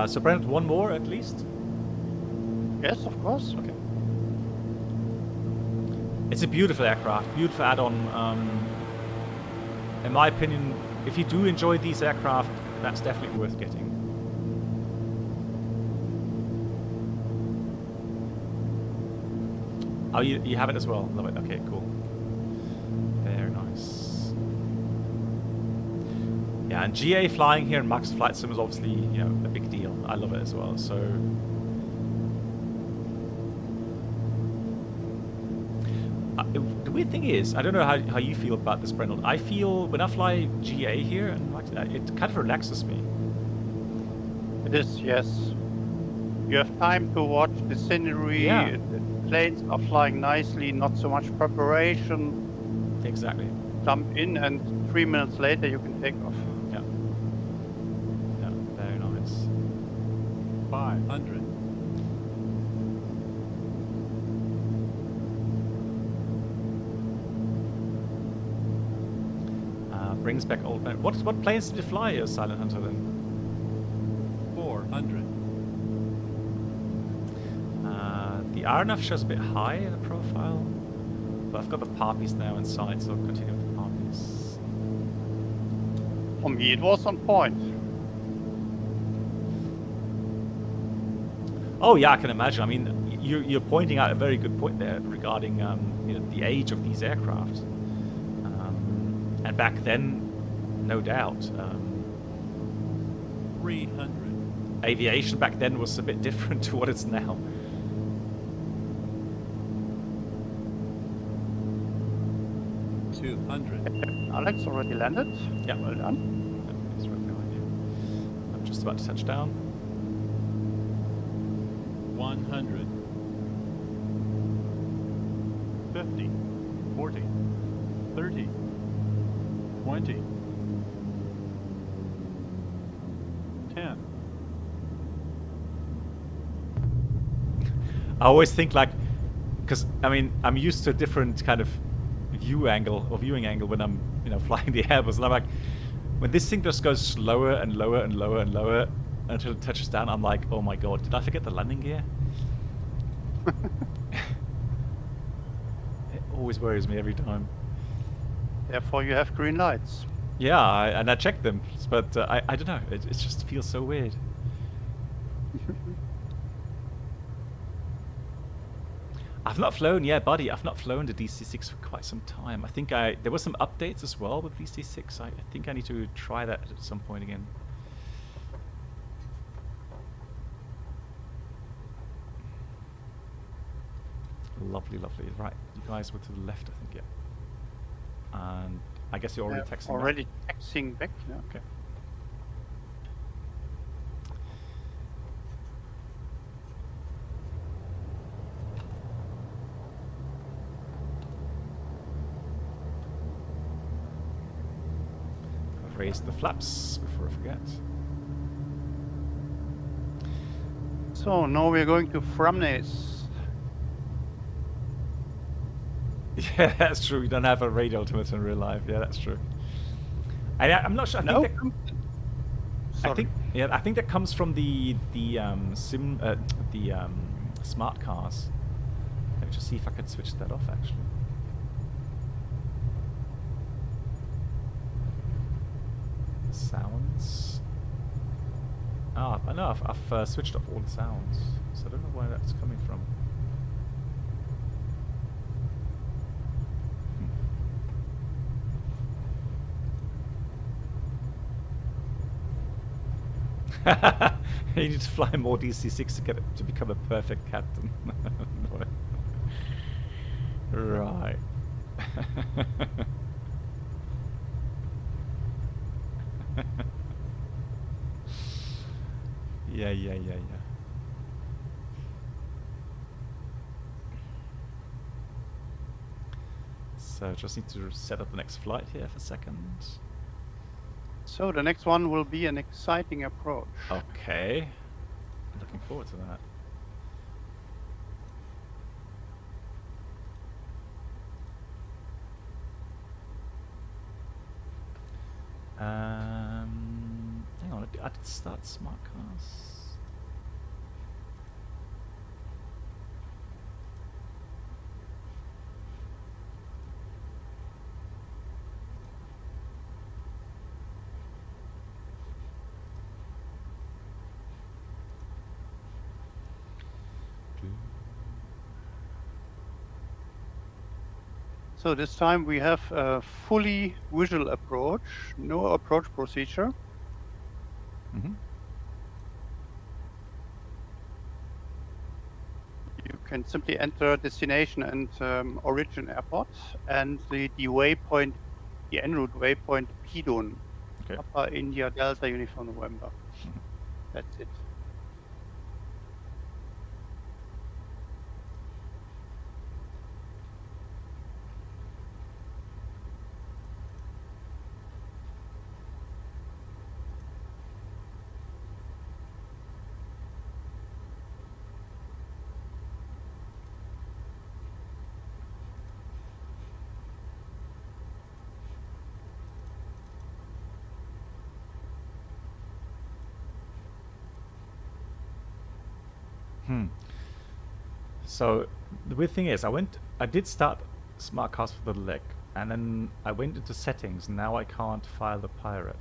So Brent, one more at least? Yes, of course. Okay. It's a beautiful aircraft, beautiful add-on. In my opinion, if you do enjoy these aircraft, that's definitely worth getting. Oh, you have it as well? Love it. Okay, cool. Very nice. Yeah, and GA flying here in Max Flight Sim is obviously, a big deal. I love it as well, so... the weird thing is, I don't know how you feel about this, Brendel. I feel, when I fly GA here, and it kind of relaxes me. It is, yes. You have time to watch the scenery. Yeah. The planes are flying nicely, not so much preparation. Exactly. Jump in and 3 minutes later you can take off. Yeah. Yeah, very nice. 500. Brings back old men. What planes did you fly as Silent Hunter then? 400. The RNF shows a bit high in the profile, but I've got the Parpies now inside, so I'll continue with the Parpies. For me it was on point. Oh yeah, I can imagine. I mean, you're pointing out a very good point there regarding the age of these aircraft. And back then, no doubt, 300. aviation back then was a bit different to what it's now. 200. Alex already landed. Yeah. Well done. He's right behind you. I'm just about to touch down. 100. 50. 40. 30. 20. 10. I always think because I mean I'm used to a different kind of viewing angle when I'm flying the Airbus, and I'm like, when this thing just goes slower and lower and lower and lower until it touches down, I'm like, oh my god, did I forget the landing gear? It always worries me every time. Therefore you have green lights. Yeah, and I checked them, but I don't know, it just feels so weird. I've not flown, yeah, buddy. I've not flown the DC-6 for quite some time. I think there were some updates as well with DC-6. I think I need to try that at some point again. Lovely, lovely. Right, you guys were to the left, I think, yeah. And I guess you're already texting. Already taxiing back. Yeah. Okay. I've raised the flaps before I forget. So now we're going to Framnes. Yeah, that's true. We don't have a radio altimeter in real life. Yeah, that's true. I'm not sure. No. I think that comes from the smart cars. Let me just see if I can switch that off actually. Sounds. Ah, I know. I've switched off all the sounds, so I don't know where that's coming from. You need to fly more DC-6 to become a perfect captain. Right. Yeah. So just need to set up the next flight here for a second. So the next one will be an exciting approach. Okay. Looking forward to that. Hang on, I did start smart cars. So this time we have a fully visual approach, no approach procedure. Mm-hmm. You can simply enter destination and origin airport and the waypoint, the en route waypoint Pidon, Okay. Papa India Delta Uniform November. That's it. So the weird thing is, I did start smart cars for the leg, and then I went into settings. Now I can't file the pirate.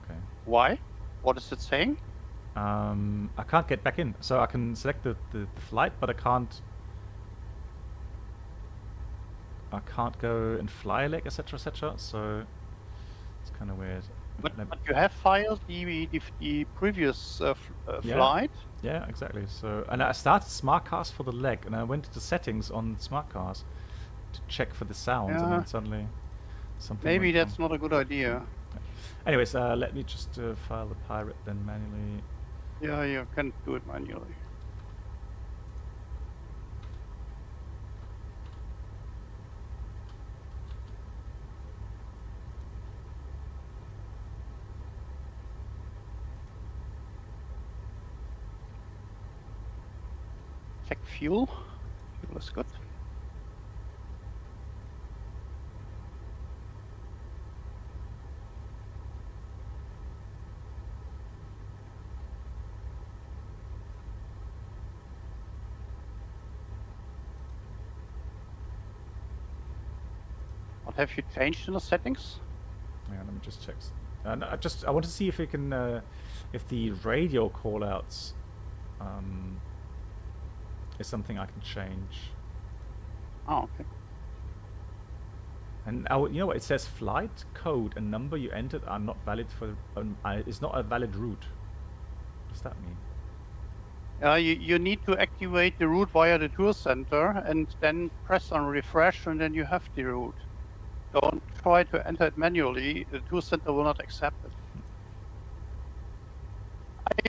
Okay. Why? What is it saying? I can't get back in, so I can select the flight, but I can't go and fly a leg, etc., etc. So it's kind of weird. But you have filed the previous flight. Yeah, exactly. So, and I started smart cars for the leg, and I went into settings on smart cars to check for the sounds, and then suddenly something. Maybe went that's wrong. not a good idea. Anyways, let me just file the pirate then manually. Yeah, you can do it manually. Check fuel. Fuel is good. What have you changed in the settings? Yeah, let me just check. And I want to see if we can, if the radio callouts is something I can change. Oh, okay. And you know what? It says flight code and number you entered are not valid for. It's not a valid route. What does that mean? You need to activate the route via the tour center and then press on refresh, and then you have the route. Don't try to enter it manually. The tour center will not accept it.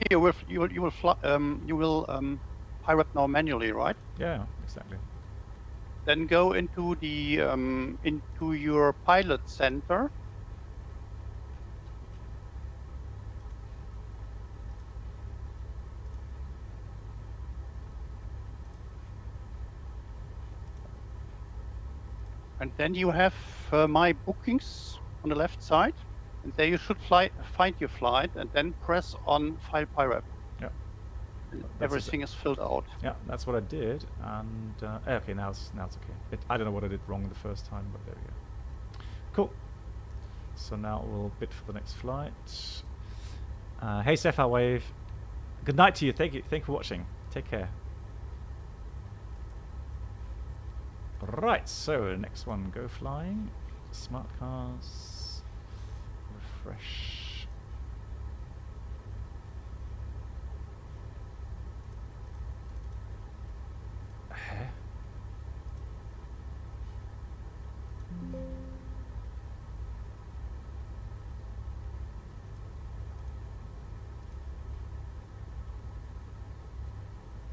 You will pirate now manually, right? Yeah, exactly. Then go into the into your pilot center. And then you have my bookings on the left side, and there you should find your flight, and then press on File Pirate. Yeah. And That's everything is filled out. Yeah, that's what I did, and okay, now it's okay. I don't know what I did wrong the first time, but there we go. Cool. So now we'll bid for the next flight. Hey, Sapphire Wave. Good night to you. Thank you for watching. Take care. Right, so next one, go flying. Smart cars. Refresh. Huh?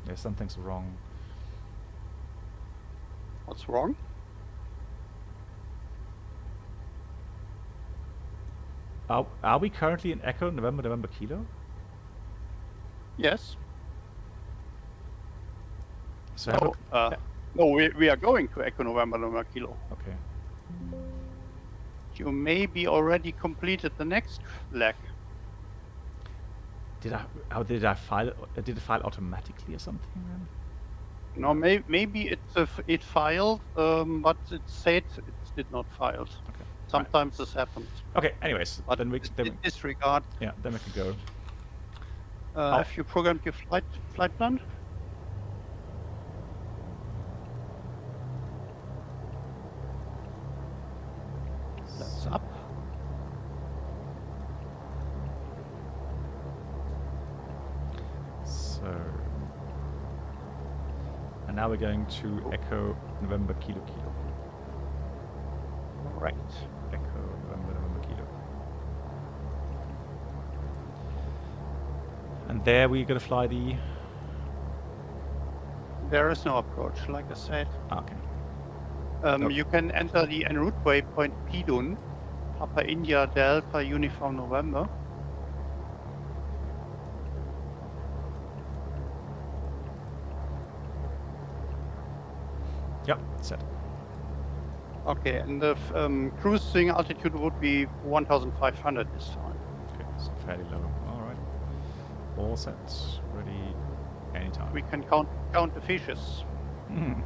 Yeah, something's wrong. What's wrong? Are we currently in Echo November Kilo? Yes. So No, no, we are going to Echo November Kilo. okay. You maybe already completed the next leg. Did I file? Did it file automatically or something? Then? No, maybe it filed, but it said it did not file. Okay. Sometimes this happens. Okay. Anyways, But then we disregard. yeah, then we can go. Have you programmed your flight plan? That's up. So, and now we're going to Echo November Kilo. Right. Echo November Kilo. And there we're going to fly the... There is no approach, like I said. Okay. You can enter the en route waypoint Pidun, Papa India Delta Uniform November. Yep, set. Okay, and the cruising altitude would be 1,500 this time. Okay, so fairly low. All right. All set. Ready. Anytime. We can count the fishes. Mhm.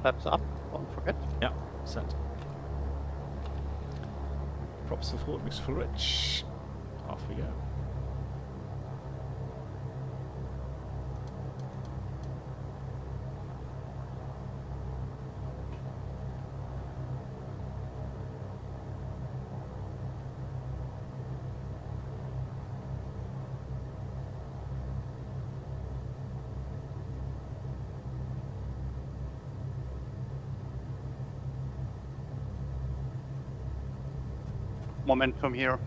Flaps up, don't forget. Yeah, set. Props of forward, mix full rich. Off we go. Momentum here.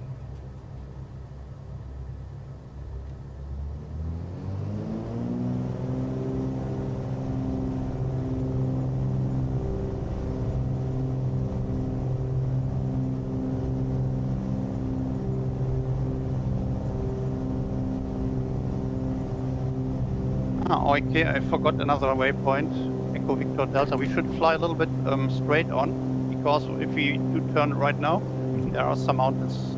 Okay, I forgot another waypoint. Echo Victor Delta. We should fly a little bit straight on, because if we do turn right now, there are some mountains.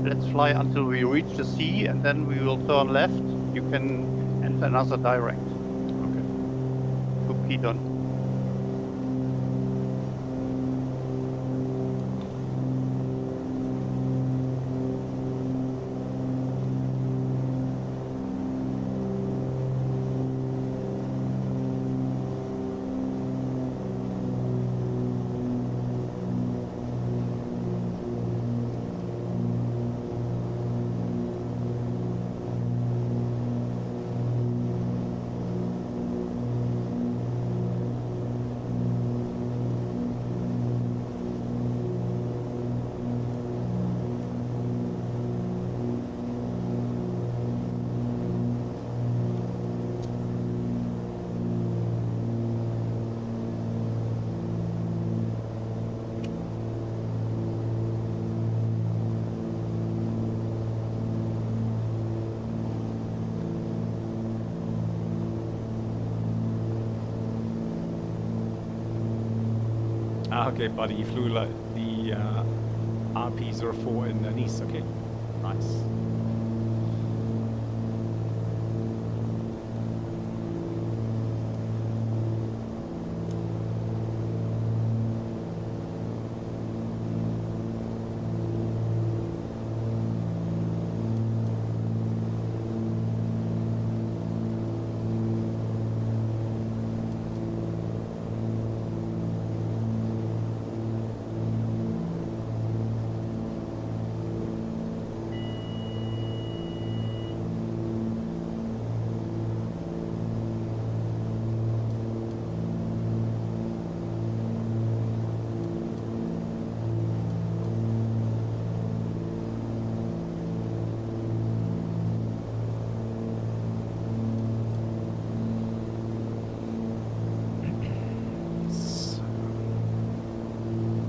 Let's fly until we reach the sea, and then we will turn left. You can enter another direct Okay. to Pidon. Ah, okay, buddy, you flew like the RP04 in Nice. Okay, nice.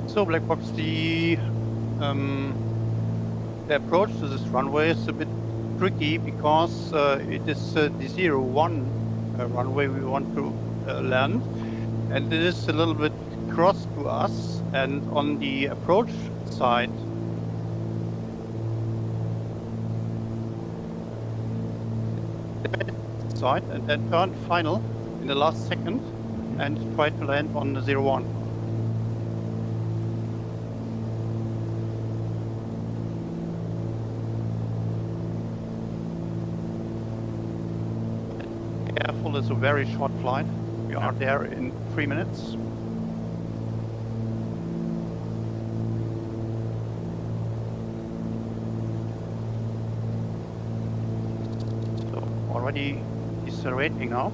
So Black Box, the approach to this runway is a bit tricky because it is the 01 runway we want to land, and it is a little bit cross to us. And on the approach side, and then turn final in the last second and try to land on the 01. Careful, it's a very short flight. We are there in 3 minutes. So already decelerating now.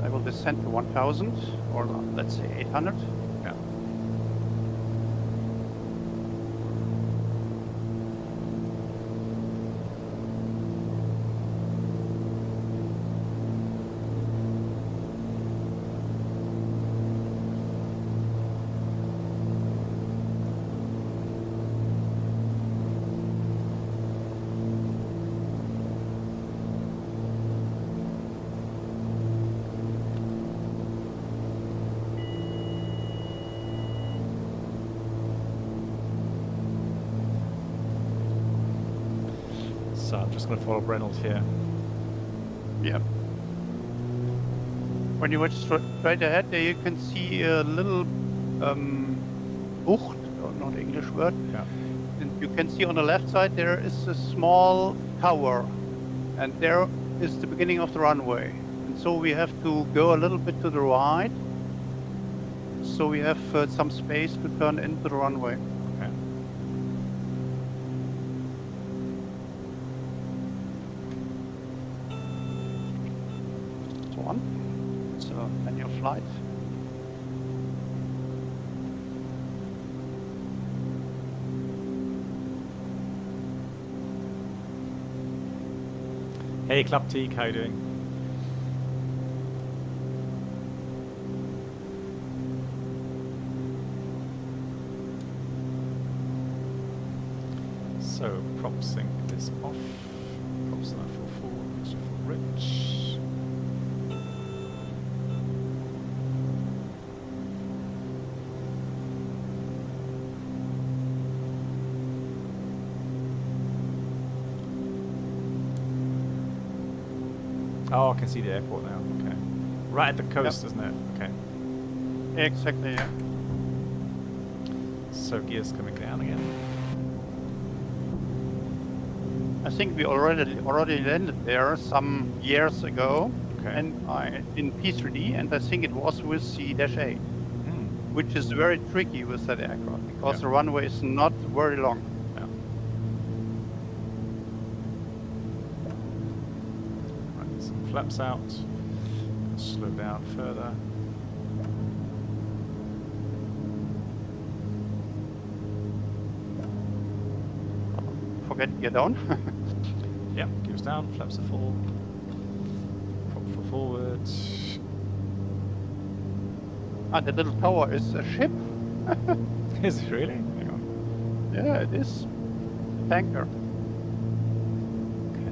I will descend to 1000, or let's say 800. Yeah. So I'm just going to follow Reynolds here. Yeah. When you watch straight ahead, there you can see a little Bucht, or not English word. Yeah. And you can see on the left side there is a small tower, and there is the beginning of the runway. And so we have to go a little bit to the right, so we have some space to turn into the runway. Okay. So on. So manual flight. Hey, Club Teak, how you doing? So, prop sync is off. Props are full forward, extra full rich. Oh, I can see the airport now. Okay. Right at the coast, Yep. isn't it? Okay. Exactly, yeah. So gears coming down again. I think we already landed there some years ago, Okay. and in P3D, and I think it was with the -8, Hmm. which is very tricky with that aircraft because Yeah. the runway is not very long. Yeah. Right, some flaps out. Slow down further. Forget gear down. Yeah, gears down, flaps are full. Prop for forward. Ah, the little tower is a ship. Is it really? Hang on. Yeah, it is. Tanker. Okay.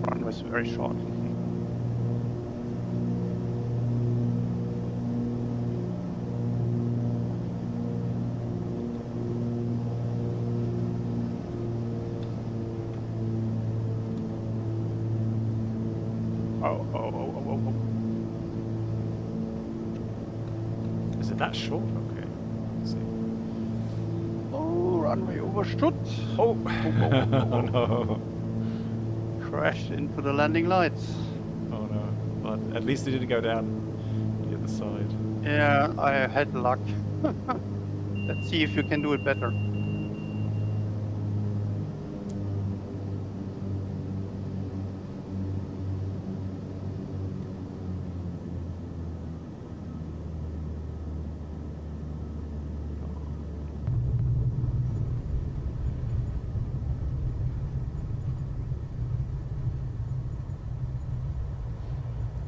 Run was very short. Oh. Is it that short? Okay. Let's see. Oh, runway overstood. Oh! oh. Oh no. Crashed into the landing lights. Oh no. But at least it didn't go down the other side. Yeah, I had luck. Let's see if you can do it better.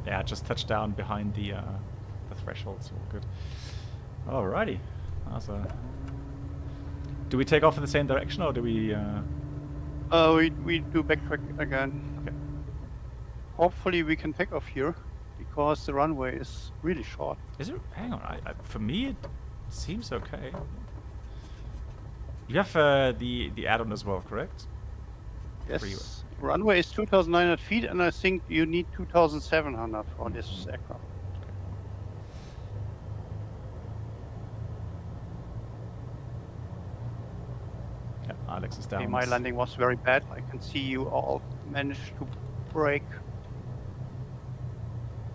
Yeah, just touched down behind the threshold, so all good. Alrighty. That's a... Do we take off in the same direction, or do we... We do backtrack again. Okay. Hopefully we can take off here, because the runway is really short. Is it... Hang on, for me it seems okay. You have the add-on as well, correct? Yes. Runway is 2,900 feet, and I think you need 2,700 for this aircraft. Yeah, Alex is down. Okay, my landing was very bad. I can see you all managed to brake.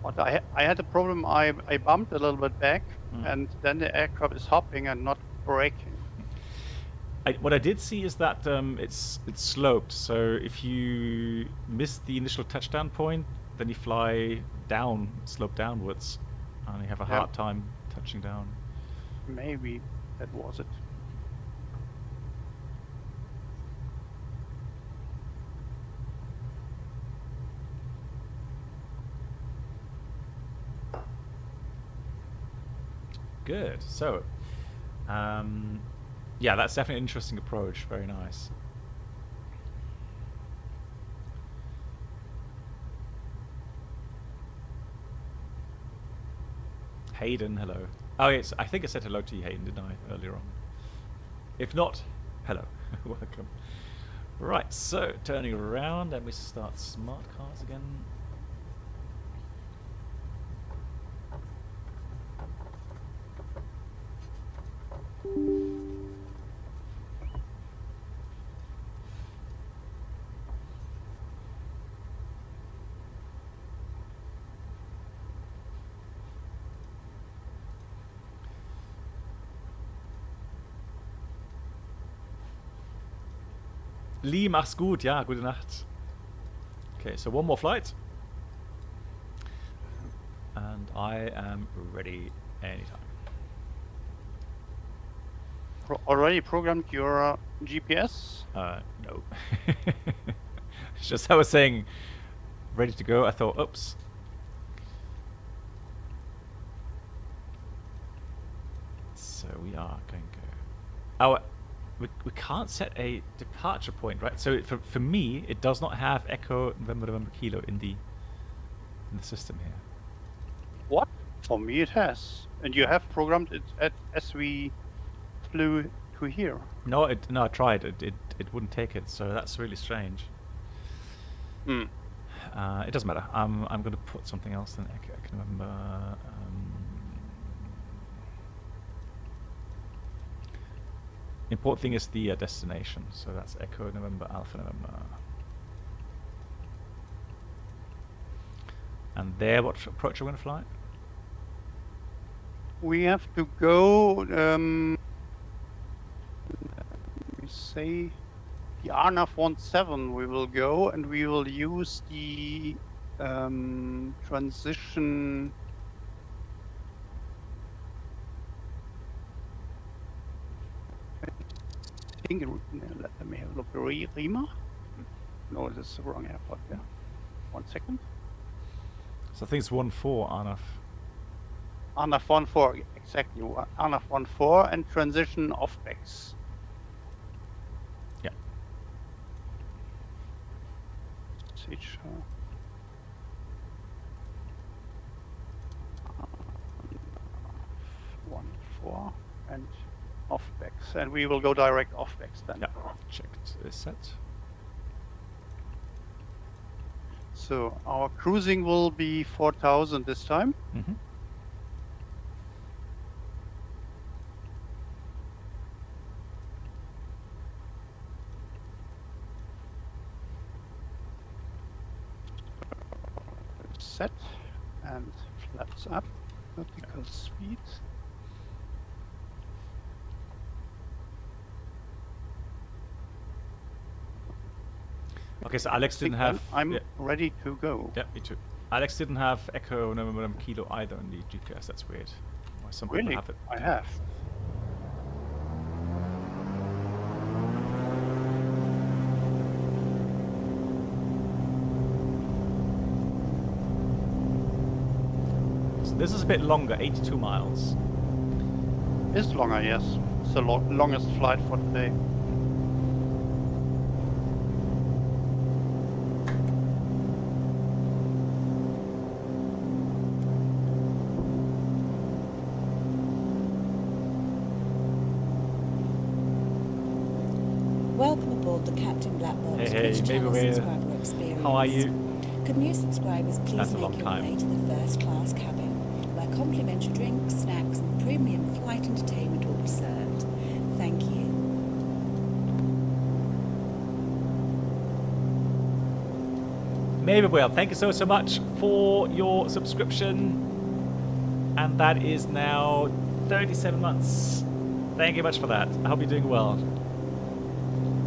But I had a problem. I bumped a little bit back, and then the aircraft is hopping and not braking. What I did see is that it's sloped, so if you miss the initial touchdown point, then you fly down, slope downwards, and you have a hard time touching down. Maybe that was it. Good. So, yeah, that's definitely an interesting approach. Very nice. Hayden, hello. Oh, yes, I think I said hello to you, Hayden, didn't I, earlier on? If not, hello. Welcome. Right, so turning around, and we start smart cars again. Lee, mach's gut. Ja, gute Nacht. Okay, so one more flight. And I am ready anytime. Already programmed your GPS? No. It's just I was saying ready to go. I thought, oops. So we are going to go. Oh, we can't set a departure point, right? So for me, it does not have Echo November Kilo in the system here. What? For me it has. And you have programmed it as we flew to here. No, I tried. It wouldn't take it. So that's really strange. Hmm. It doesn't matter. I'm going to put something else than Echo November. Important thing is the destination. So that's Echo November Alpha November. And there, what approach are we going to fly? We have to go, we say the RNAV 17 we will go, and we will use the transition. I think, let me have a look. Rima? No, this is the wrong airport. Yeah. 1 second. So I think it's 1-4, Arnaf. RNAV 14, exactly. RNAV 14 and transition off-backs. Yeah. Switch. 1-4 and off-backs. And we will go direct off-backs then. Yeah. Checked. Is set. So our cruising will be 4,000 this time. Mm-hmm. Set and flaps up, vertical speed. Okay, so Alex didn't have. I'm yeah, ready to go. yeah, me too. Alex didn't have Echo November Kilo either on the GPS. That's weird. Why some people Really? have it. I have. So this is a bit longer, 82 miles. It's longer, yes. It's the longest flight for today. Welcome aboard the Captain Black Box Hey, Twitch maybe channel we're- subscriber experience. How are you? Could new subscribers That's please a long make your time. way to the first class cabin, where complimentary drinks, snacks and premium flight entertainment will be served. Thank you. Maybe well. Thank you so much for your subscription. And that is now 37 months. Thank you much for that. I hope you're doing well.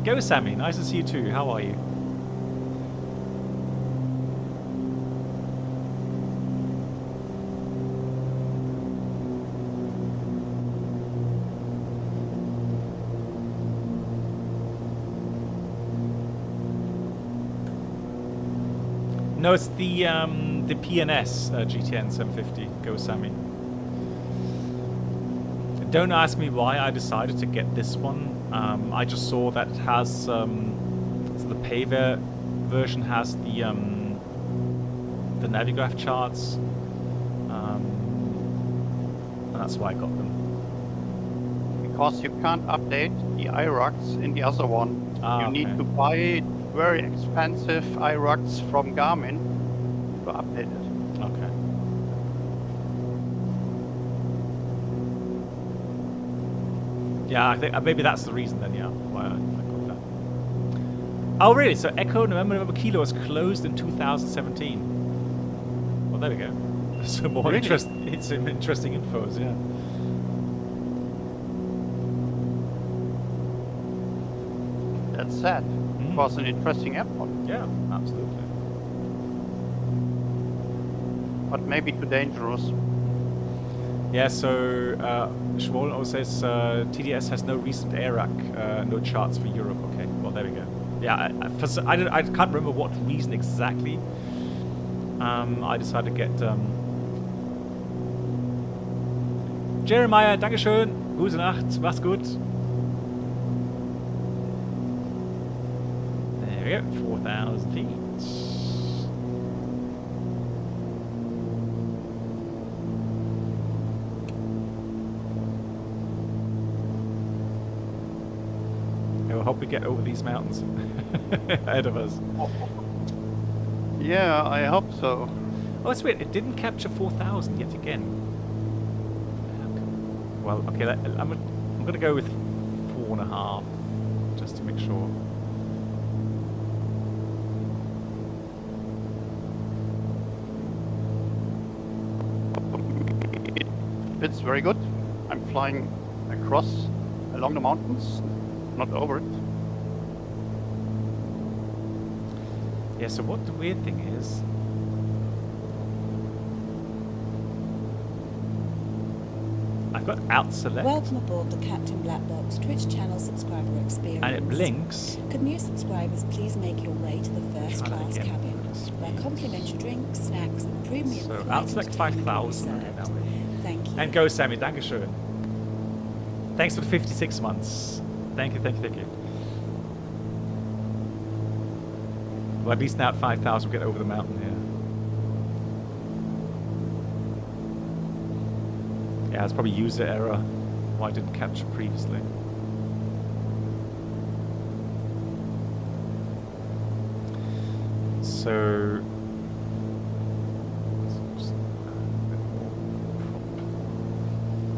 Go, Sammy. Nice to see you too. How are you? No, it's the PNS GTN 750. Go, Sammy. Don't ask me why I decided to get this one. I just saw that it has so the Payver version has the Navigraph charts, and that's why I got them. Because you can't update the IRUCs in the other one. Ah, You need okay. to buy very expensive IRUCs from Garmin to update it. Okay. Yeah, I think maybe that's the reason then. Yeah, why I got that. Oh, really? So Echo November Kilo was closed in 2017. Well, there we go. Some more Really? interest. It's some interesting infos. Yeah. That's sad. It was an interesting airport, Yeah, absolutely. but maybe too dangerous. Yeah, so Schwollen also says TDS has no recent AIRAC, no charts for Europe. Okay, well, there we go. Yeah, I can't remember what reason exactly I decided to get... Jeremiah, Dankeschön, gute Nacht, mach's gut. There we go, 4,000 feet. I hope we get over these mountains ahead of us. Yeah, I hope so. Oh, it's weird. It didn't capture 4,000 yet again. Well, okay. I'm gonna go with 4.5 just to make sure. fits very good. I'm flying across, along the mountains, not over it. Yeah, so what the weird thing is, I've got out select Welcome aboard the Captain Black Box Twitch channel subscriber experience. and it blinks. Could new subscribers please make your way to the first Try that class again. cabin, where complimentary drinks, snacks, and premium So flight out select entertainment will be 5,000. served. Thank you. And go Sammy, Dankeschön. Thanks for the 56 months. Thank you, thank you, thank you. Well, at least now at 5,000 we'll get over the mountain here. Yeah, it's probably user error. Why I didn't capture previously. So...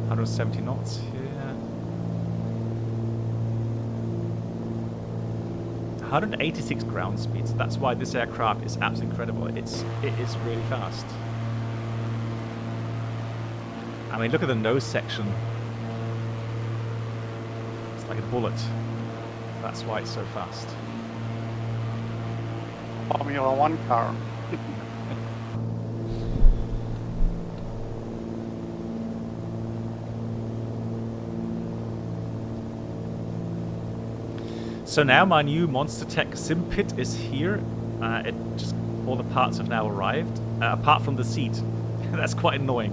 170 knots here. 186 ground speeds. That's why this aircraft is absolutely incredible. It is really fast. I mean, look at the nose section. It's like a bullet. That's why it's so fast. Formula One car. So now my new Monster Tech sim pit is here. All the parts have now arrived, apart from the seat. That's quite annoying.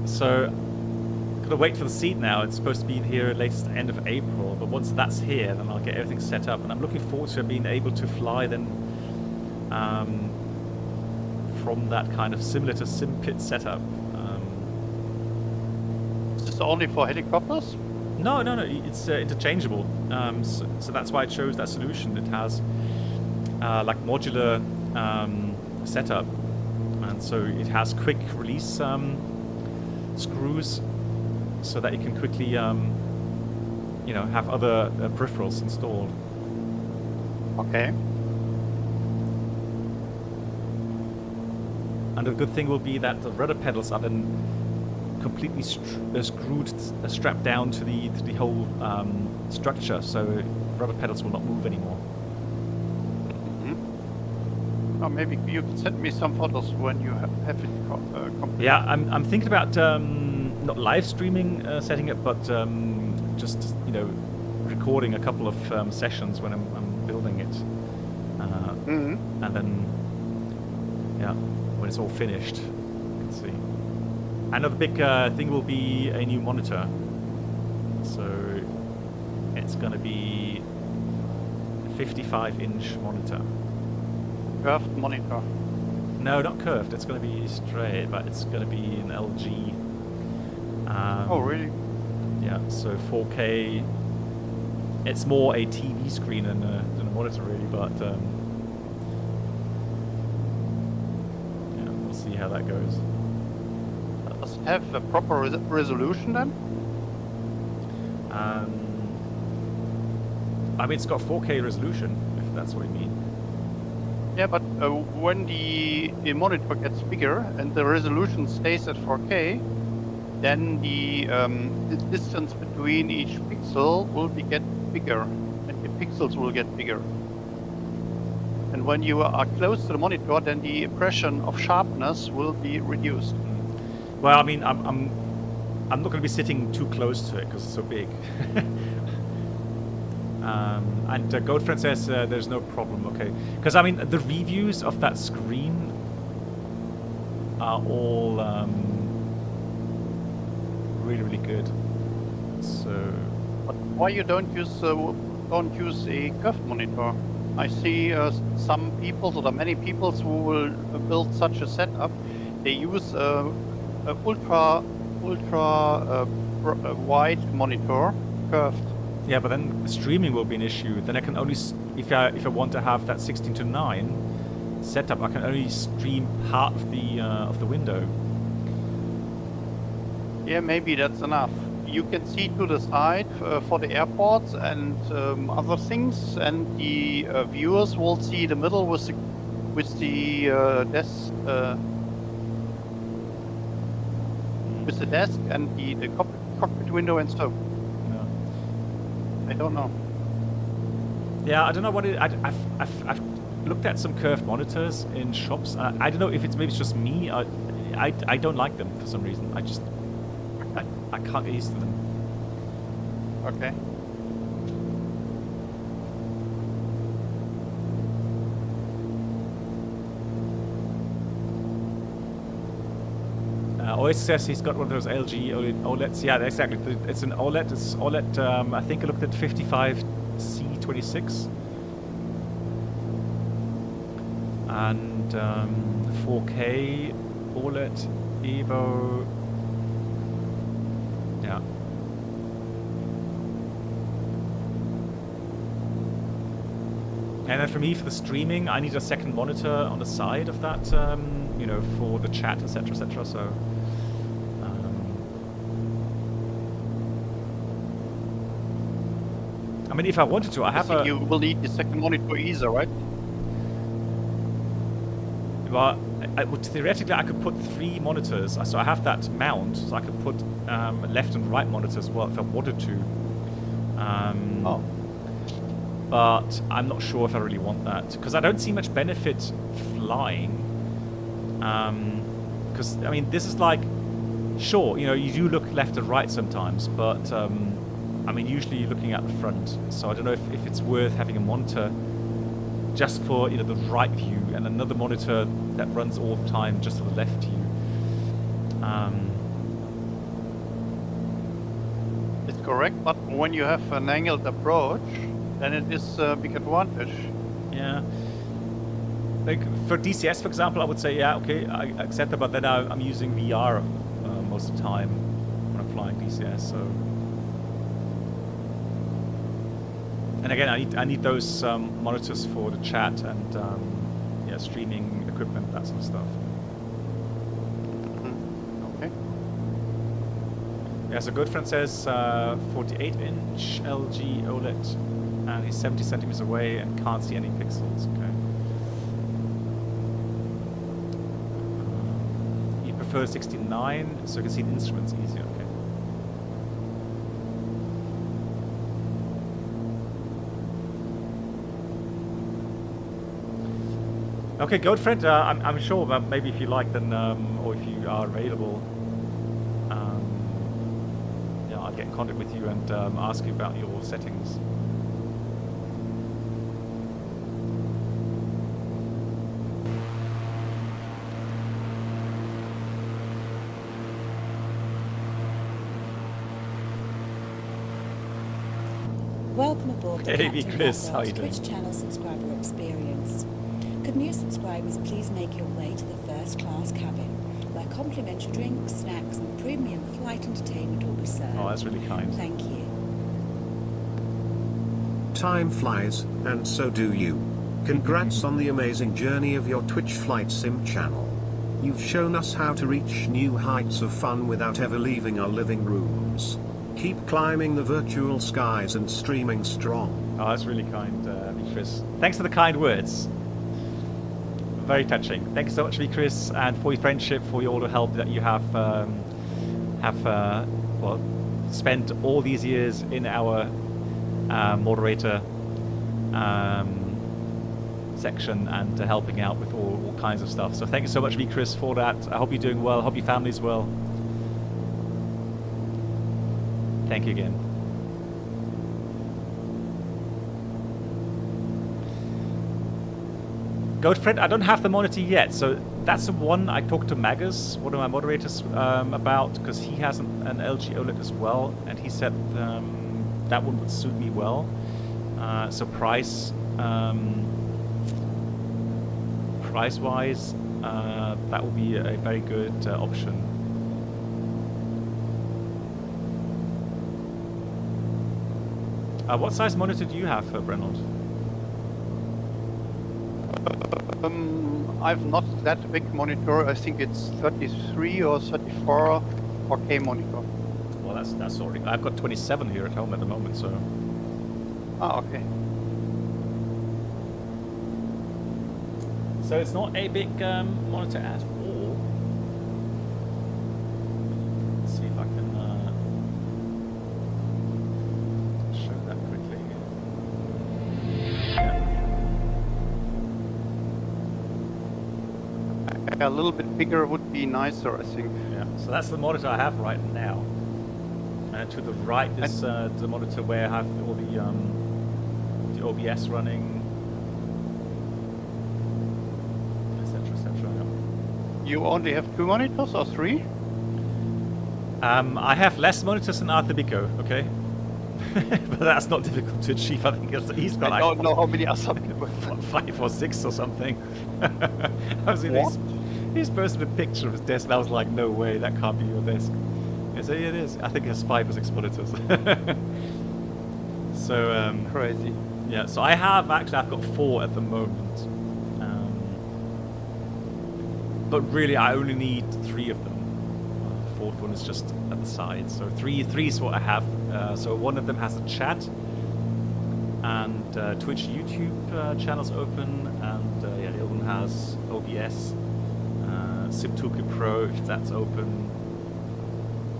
So, gotta wait for the seat now. It's supposed to be here latest end of April, but once that's here, then I'll get everything set up. And I'm looking forward to being able to fly then from that kind of similar to sim pit setup. Is this only for helicopters? No, it's interchangeable. So that's why I chose that solution. It has like modular setup, and so it has quick release screws, so that you can quickly, have other peripherals installed. Okay. And the good thing will be that the rudder pedals are then completely strapped down to the whole structure, so rudder pedals will not move anymore. Or maybe you could send me some photos when you have it complete. Yeah, I'm thinking about not live streaming setting it, but just recording a couple of sessions when I'm building it, and then when it's all finished, you can see. Another big thing will be a new monitor. So it's going to be a 55-inch monitor. Curved monitor. No, not curved. It's going to be straight, but it's going to be an LG. Oh, really? Yeah, so 4K. It's more a TV screen than a monitor, really, but we'll see how that goes. Does it have a proper resolution then? I mean, it's got 4K resolution, if that's what you mean. Yeah, but when the monitor gets bigger and the resolution stays at 4K, then the distance between each pixel will get bigger, and the pixels will get bigger. And when you are close to the monitor, then the impression of sharpness will be reduced. Well, I mean, I'm not going to be sitting too close to it because it's so big. And Goatfriend says there's no problem, okay. Because, I mean, the reviews of that screen are all really, really good. So... But why you don't use a curved monitor? I see some people, or many people who will build such a setup. They use a ultra wide monitor, curved. Yeah, but then streaming will be an issue. Then I can only, if I want to have that 16:9 setup, I can only stream part of the window. Yeah, maybe that's enough. You can see to the side for the airports and other things, and the viewers will see the middle with the desk. with the desk and the cockpit window and so. No. I don't know. Yeah, I don't know what it. I've looked at some curved monitors in shops. I don't know if maybe it's just me. I don't like them for some reason. I can't get used to them. Okay. Always says he's got one of those LG OLEDs. Yeah, exactly. It's an OLED. It's OLED. I think I looked at 55C26 and 4K OLED Evo. Yeah. And then for me, for the streaming, I need a second monitor on the side of that, you know, for the chat, etc., etc. So. I mean, if I wanted to, I have You will need the second monitor either, right? Well, theoretically, I could put 3 monitors. So I have that mount, so I could put left and right monitors as well if I wanted to. Oh. But I'm not sure if I really want that because I don't see much benefit flying. Because I mean, this is like, sure, you know, you do look left and right sometimes, but I mean, usually you're looking at the front. So I don't know if it's worth having a monitor just for, you know, the right view and another monitor that runs all the time just for the left view. It's correct, but when you have an angled approach, then it is a big advantage. Yeah. Like for DCS, for example, I would say, yeah, okay, I accept that, but then I'm using VR most of the time when I'm flying DCS. So, and again, I need those monitors for the chat and yeah, streaming equipment, that sort of stuff. Okay. Yeah, so good friend says 48-inch LG OLED, and he's 70 centimeters away and can't see any pixels. Okay. You prefer 69, so you can see the instruments easier. Okay. Okay, good friend. I'm sure that maybe if you like, then or if you are available, yeah, I'll get in contact with you and ask you about your settings. Welcome aboard the Hey, Captain Chris, how you doing? Twitch channel subscriber experience. Could new subscribers please make your way to the first class cabin, where complimentary drinks, snacks and premium flight entertainment will be served. Oh, that's really kind. Thank you. Time flies, and so do you. Congrats on the amazing journey of your Twitch Flight Sim channel. You've shown us how to reach new heights of fun without ever leaving our living rooms. Keep climbing the virtual skies and streaming strong. Oh, that's really kind, Chris. Thanks for the kind words. Very touching. Thank you so much, Chris, and for your friendship, for all the help that you have well, spent all these years in our moderator section and helping out with all kinds of stuff. So thank you so much, Chris, for that. I hope you're doing well. I hope your family's well. Thank you again. Goatfriend, I don't have the monitor yet, so that's the one I talked to Magus, one of my moderators, about, because he has an LG OLED as well, and he said that one would suit me well. So price-wise, that would be a very good option. What size monitor do you have, Brennard? I've not that big monitor. I think it's 33 or 34 4K monitor. Well, that's already. I've got 27 here at home at the moment, so. Ah, okay. So it's not a big monitor at all. A little bit bigger would be nicer, I think. Yeah, so that's the monitor I have right now. To the right is the monitor where I have all the OBS running, etc., etc. You only have 2 monitors or 3? I have less monitors than Arthur, okay? But that's not difficult to achieve. I think he's got I don't know how many other people. 5 or 6 or something. I was in What? he's posted a picture of his desk, and I was like, no way, that can't be your desk. So yeah, it is. I think it has 5 or 6 monitors. So Crazy. yeah, so I've got 4 at the moment. But really, I only need 3 of them. The 4th one is just at the side. So three is what I have. So one of them has a chat, and Twitch, YouTube channels open, and yeah, the other one has OBS, SimToolkit Pro if that's open,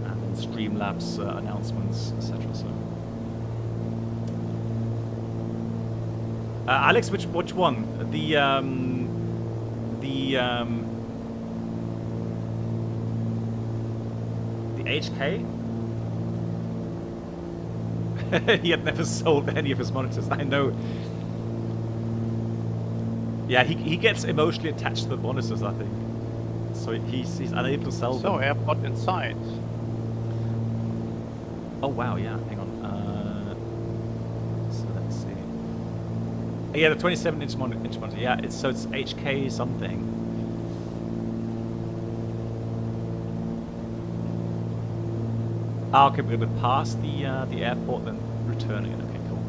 and then Streamlabs announcements, etc. So, Alex, which one? The HK? He had never sold any of his monitors. I know. Yeah, he gets emotionally attached to the monitors, I think. So he's unable to sell So them. airport inside. Oh wow, yeah. Hang on. So let's see. Yeah, the 27-inch monitor. Yeah, it's HK something. Ah, okay, we're gonna pass the airport, then returning it. Okay, cool.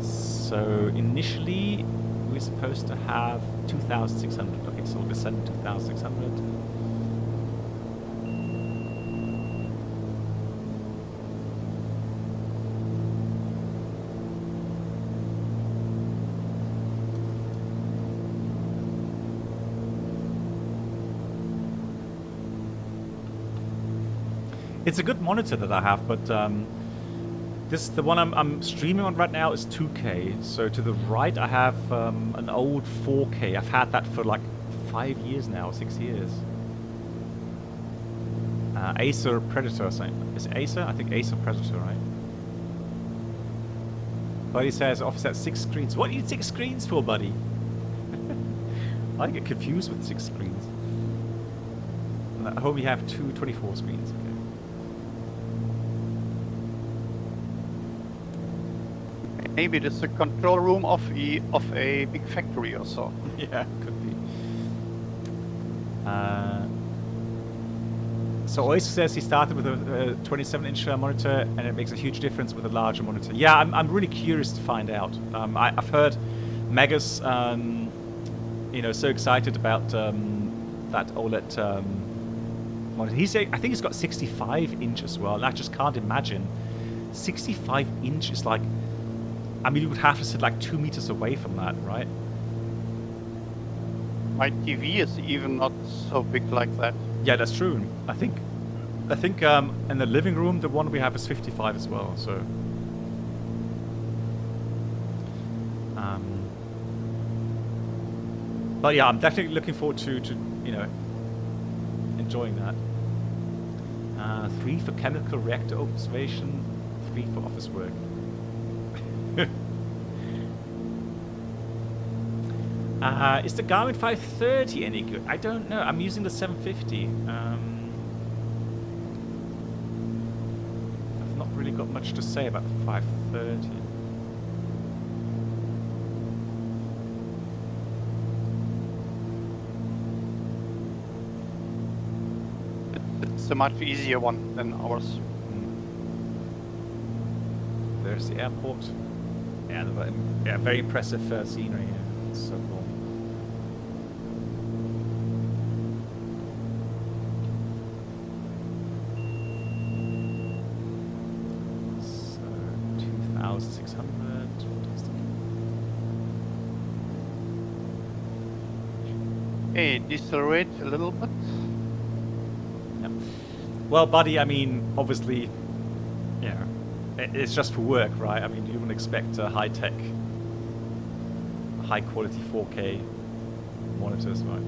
So initially we're supposed to have 2,600. Okay, so we'll descend 2,600. It's a good monitor that I have, but the one I'm streaming on right now is 2K. So to the right, I have an old 4K. I've had that for like 5 years now, 6 years. Acer Predator, is it Acer? I think Acer Predator, right? Buddy says offset 6 screens. What do you need 6 screens for, buddy? I get confused with 6 screens. And at home you have 2 24 screens. Okay. Maybe this is the control room of a big factory or so. Yeah, could be. So Oyster says he started with a 27-inch monitor, and it makes a huge difference with a larger monitor. Yeah, I'm really curious to find out. I've heard Megas, you know, so excited about that OLED monitor. I think he's got 65-inch as well, and I just can't imagine 65-inch is like. I mean, you would have to sit like 2 meters away from that, right? My TV is even not so big like that. Yeah, that's true. I think in the living room, the one we have is 55 as well. So, but yeah, I'm definitely looking forward to you know, enjoying that. 3 for chemical reactor observation, 3 for office work. Is the Garmin 530 any good? I don't know. I'm using the 750. I've not really got much to say about the 530. It's a much easier one than ours. There's the airport. Yeah, very impressive scenery here. It's so cool. So 2,600. Okay, decelerate a little bit. Yeah. Well, buddy, I mean, obviously, yeah, it's just for work, right? I mean, you wouldn't expect a high-tech, high-quality 4K monitors, right?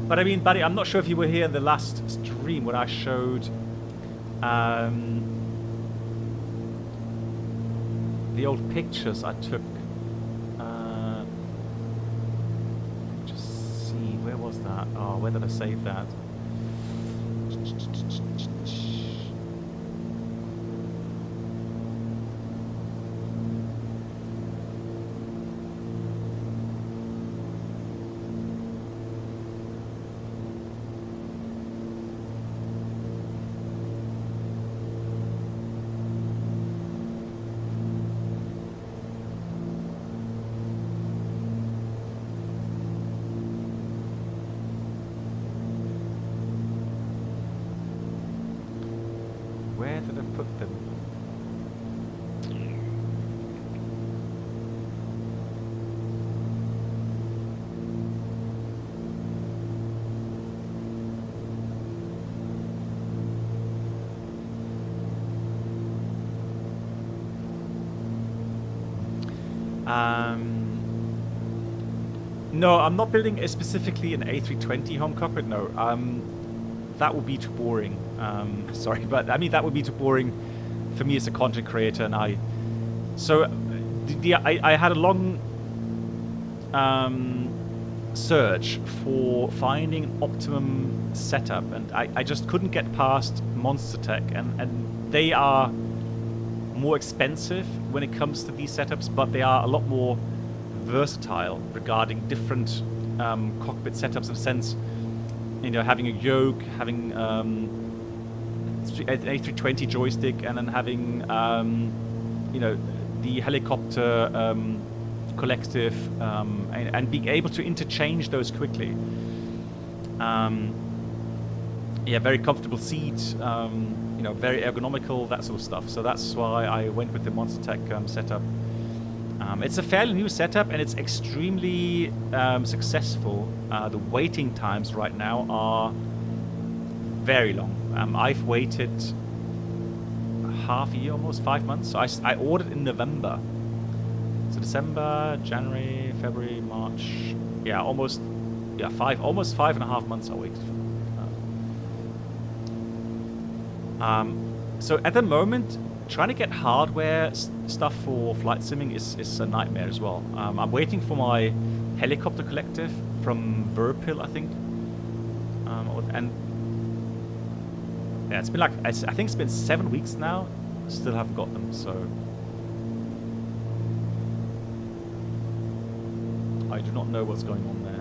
But I mean, buddy, I'm not sure if you were here in the last stream when I showed the old pictures I took. Just see, where was that? Oh, where did I save that? Where did I put them? No, I'm not building specifically an A320 home cockpit. No, that would be too boring. Sorry, but I mean that would be too boring for me as a content creator. And I had a long search for finding an optimum setup, and I just couldn't get past Monster Tech, and they are more expensive when it comes to these setups, but they are a lot more versatile regarding different cockpit setups in a sense. You know, having a yoke, having an A320 joystick, and then having you know, the helicopter collective, and being able to interchange those quickly. Yeah, very comfortable seat, you know, very ergonomical, that sort of stuff. So that's why I went with the Monster Tech setup. It's a fairly new setup, and it's extremely successful. The waiting times right now are very long. I've waited half a year, almost 5 months. So I ordered in November. So December, January, February, March. Yeah, almost 5.5 months I waited for. So at the moment, trying to get hardware stuff for flight simming is a nightmare as well. I'm waiting for my helicopter collective from Verpil, I think. And yeah, it's been like, I think it's been 7 weeks now. Still haven't got them, so I do not know what's going on there.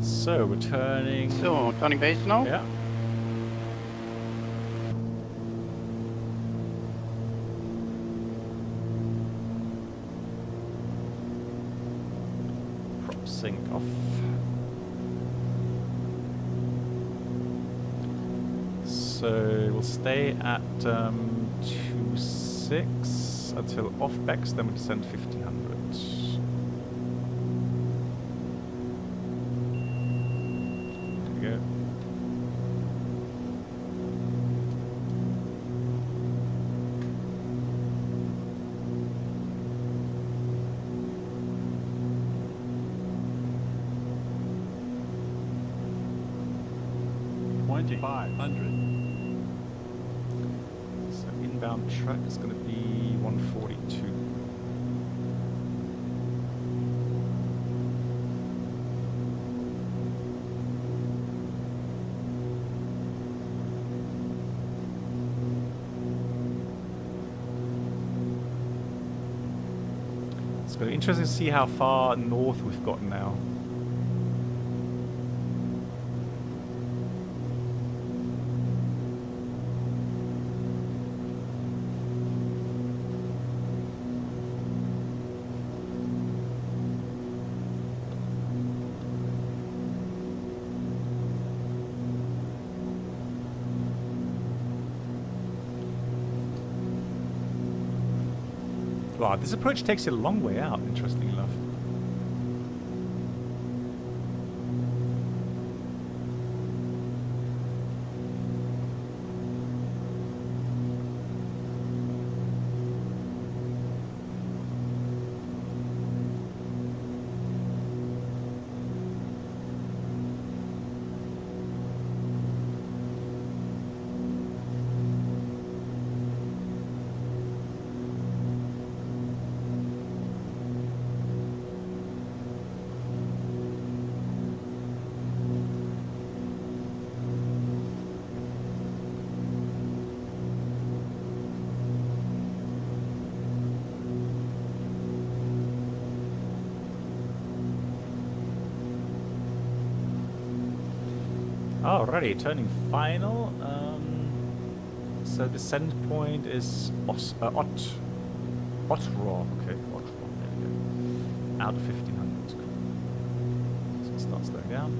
So returning. So, turning base now? Yeah. Prop sync off. So we'll stay at 2.6 until off backs, then we descend 1500. Go. So inbound track is going to be 142. It's going to be interesting to see how far north we've gotten now. Wow, this approach takes you a long way out, interestingly enough. Alrighty, turning final. So the send point is Ottrå. Okay, Ottrå. There we go. Out of 1500. Cool. So it starts slowing down.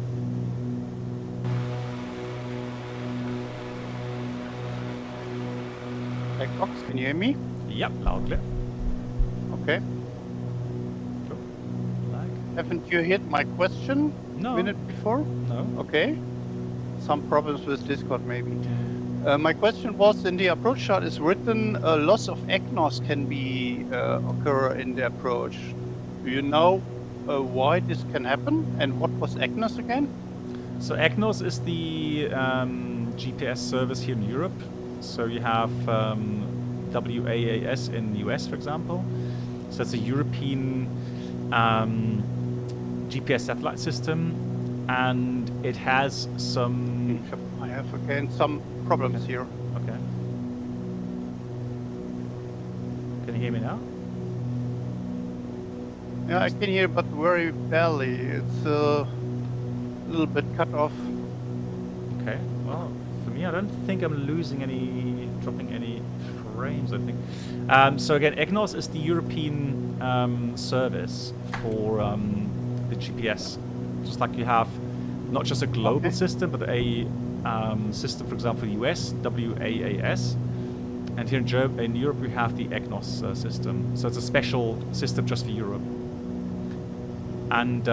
Black box, can you hear me? Yep, loud and clear. Okay. Cool. Lag. Haven't you hit my question No. a minute before? No. Okay. Some problems with Discord maybe. My question was, in the approach chart is written a loss of EGNOS can be occur in the approach. Do you know why this can happen and what was EGNOS again? So EGNOS is the GPS service here in Europe. So you have WAAS in the US, for example. So it's a European GPS satellite system, and it has some... I have again some problems here. Okay. Can you hear me now? Yeah, I can hear, but very barely. It's a little bit cut off. Okay, well, for me, I don't think I'm losing any, dropping any frames, I think. So again, EGNOS is the European service for the GPS. Just like you have not just a global system, but a system, for example, US, WAAS. And here in Europe, we have the EGNOS system. So it's a special system just for Europe. And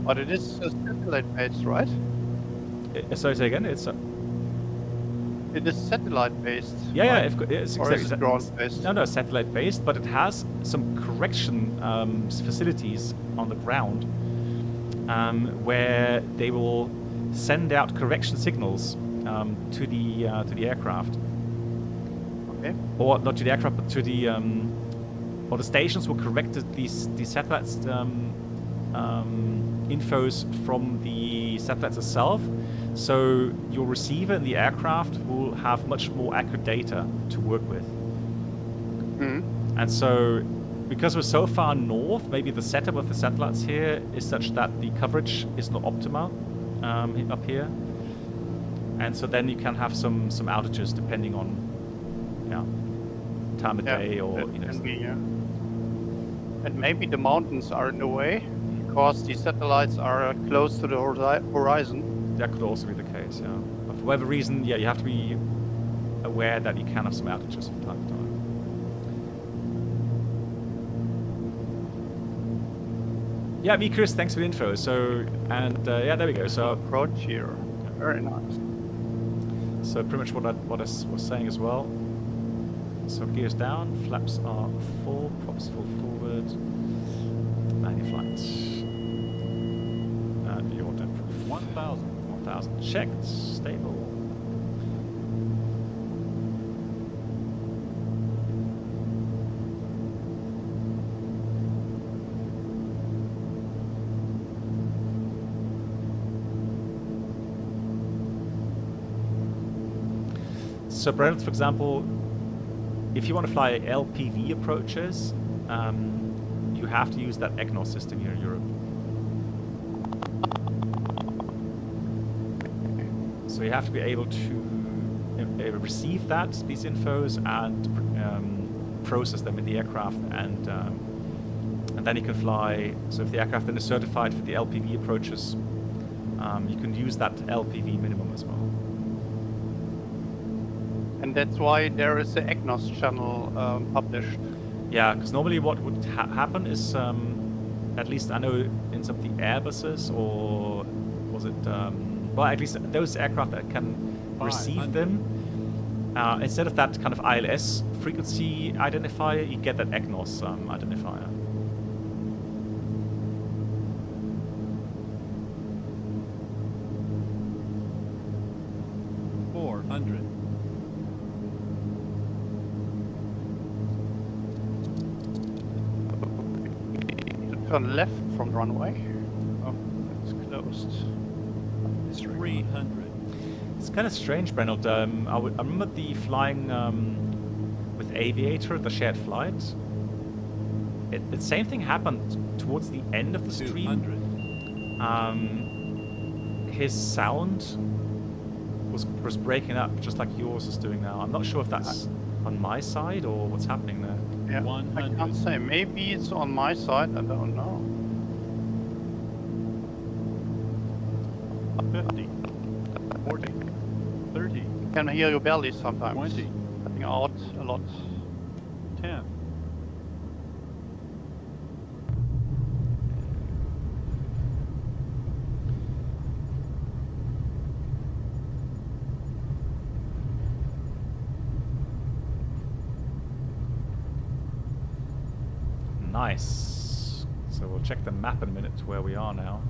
But it is satellite-based, right? sorry, say again. It's It is satellite-based. yeah, right? it's Or is it ground-based? No, satellite-based, but it has some correction facilities on the ground where they will send out correction signals to the aircraft, Okay. or not to the aircraft, but to the or the stations will correct these satellites infos from the satellites itself. So your receiver in the aircraft will have much more accurate data to work with. And so, because we're so far north, maybe the setup of the satellites here is such that the coverage is not optimal up here. And so then you can have some outages depending on time of day or that can be, yeah. And maybe the mountains are in the way because the satellites are close to the horizon. That could also be the case, yeah. But for whatever reason, yeah, you have to be aware that you can have some outages from time to time. Yeah, me, Chris, thanks for the info. So, and yeah, there we go. So Approach here. Very nice. So pretty much what I was saying as well. So gears down, flaps are full, props full forward, landing flights. And your temp proof. 1,000 checked, stable. So, Brent, for example, if you want to fly LPV approaches, you you have to use that EGNOS system here in Europe. So you have to be able to receive these infos and process them in the aircraft, and then you can fly. So if the aircraft then is certified for the LPV approaches, you can use that LPV minimum as well. And that's why there is the EGNOS channel published. Yeah, because normally what would happen is, at least I know in some of the Airbuses, or was it, well, at least those aircraft that can receive them, instead of that kind of ILS frequency identifier, you get that EGNOS identifier. Turn left from the runway. Oh, it's closed. It's 300. It's kind of strange, Brenold. I remember the flying with Aviator, the shared flight. The same thing happened towards the end of the stream. 200. His sound was breaking up, just like yours is doing now. I'm not sure if that's on my side or what's happening there. Yeah, 100. I can't say. Maybe it's on my side. I don't know. 50. 40. 30. Can hear your belly sometimes. 20. Cutting out a lot. 10. Nice. So we'll check the map in a minute to where we are now.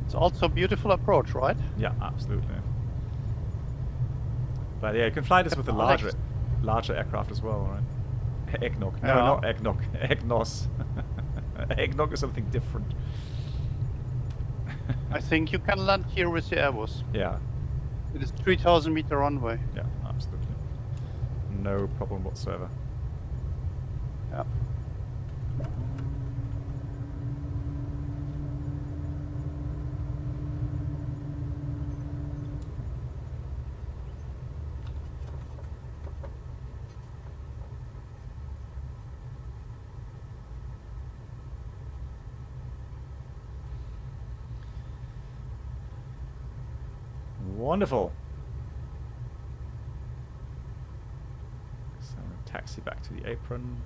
It's also a beautiful approach, right? Yeah, absolutely. But yeah, you can fly this with a Alex. larger aircraft as well, right? Eggnog. No, Yeah. not eggnog. Egnos. Eggnog is something different. I think you can land here with the Airbus. Yeah, It is 3,000 meter runway. yeah, absolutely. No problem whatsoever. Yeah. Wonderful. So taxi back to the apron.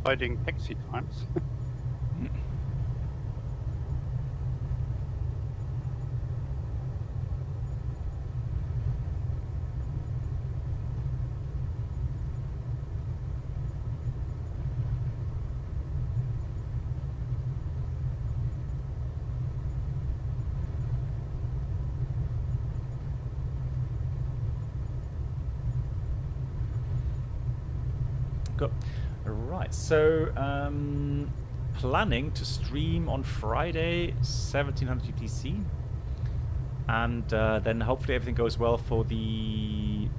Avoiding taxi times. Good. Right, so planning to stream on Friday, 1700 UTC, and then hopefully everything goes well for the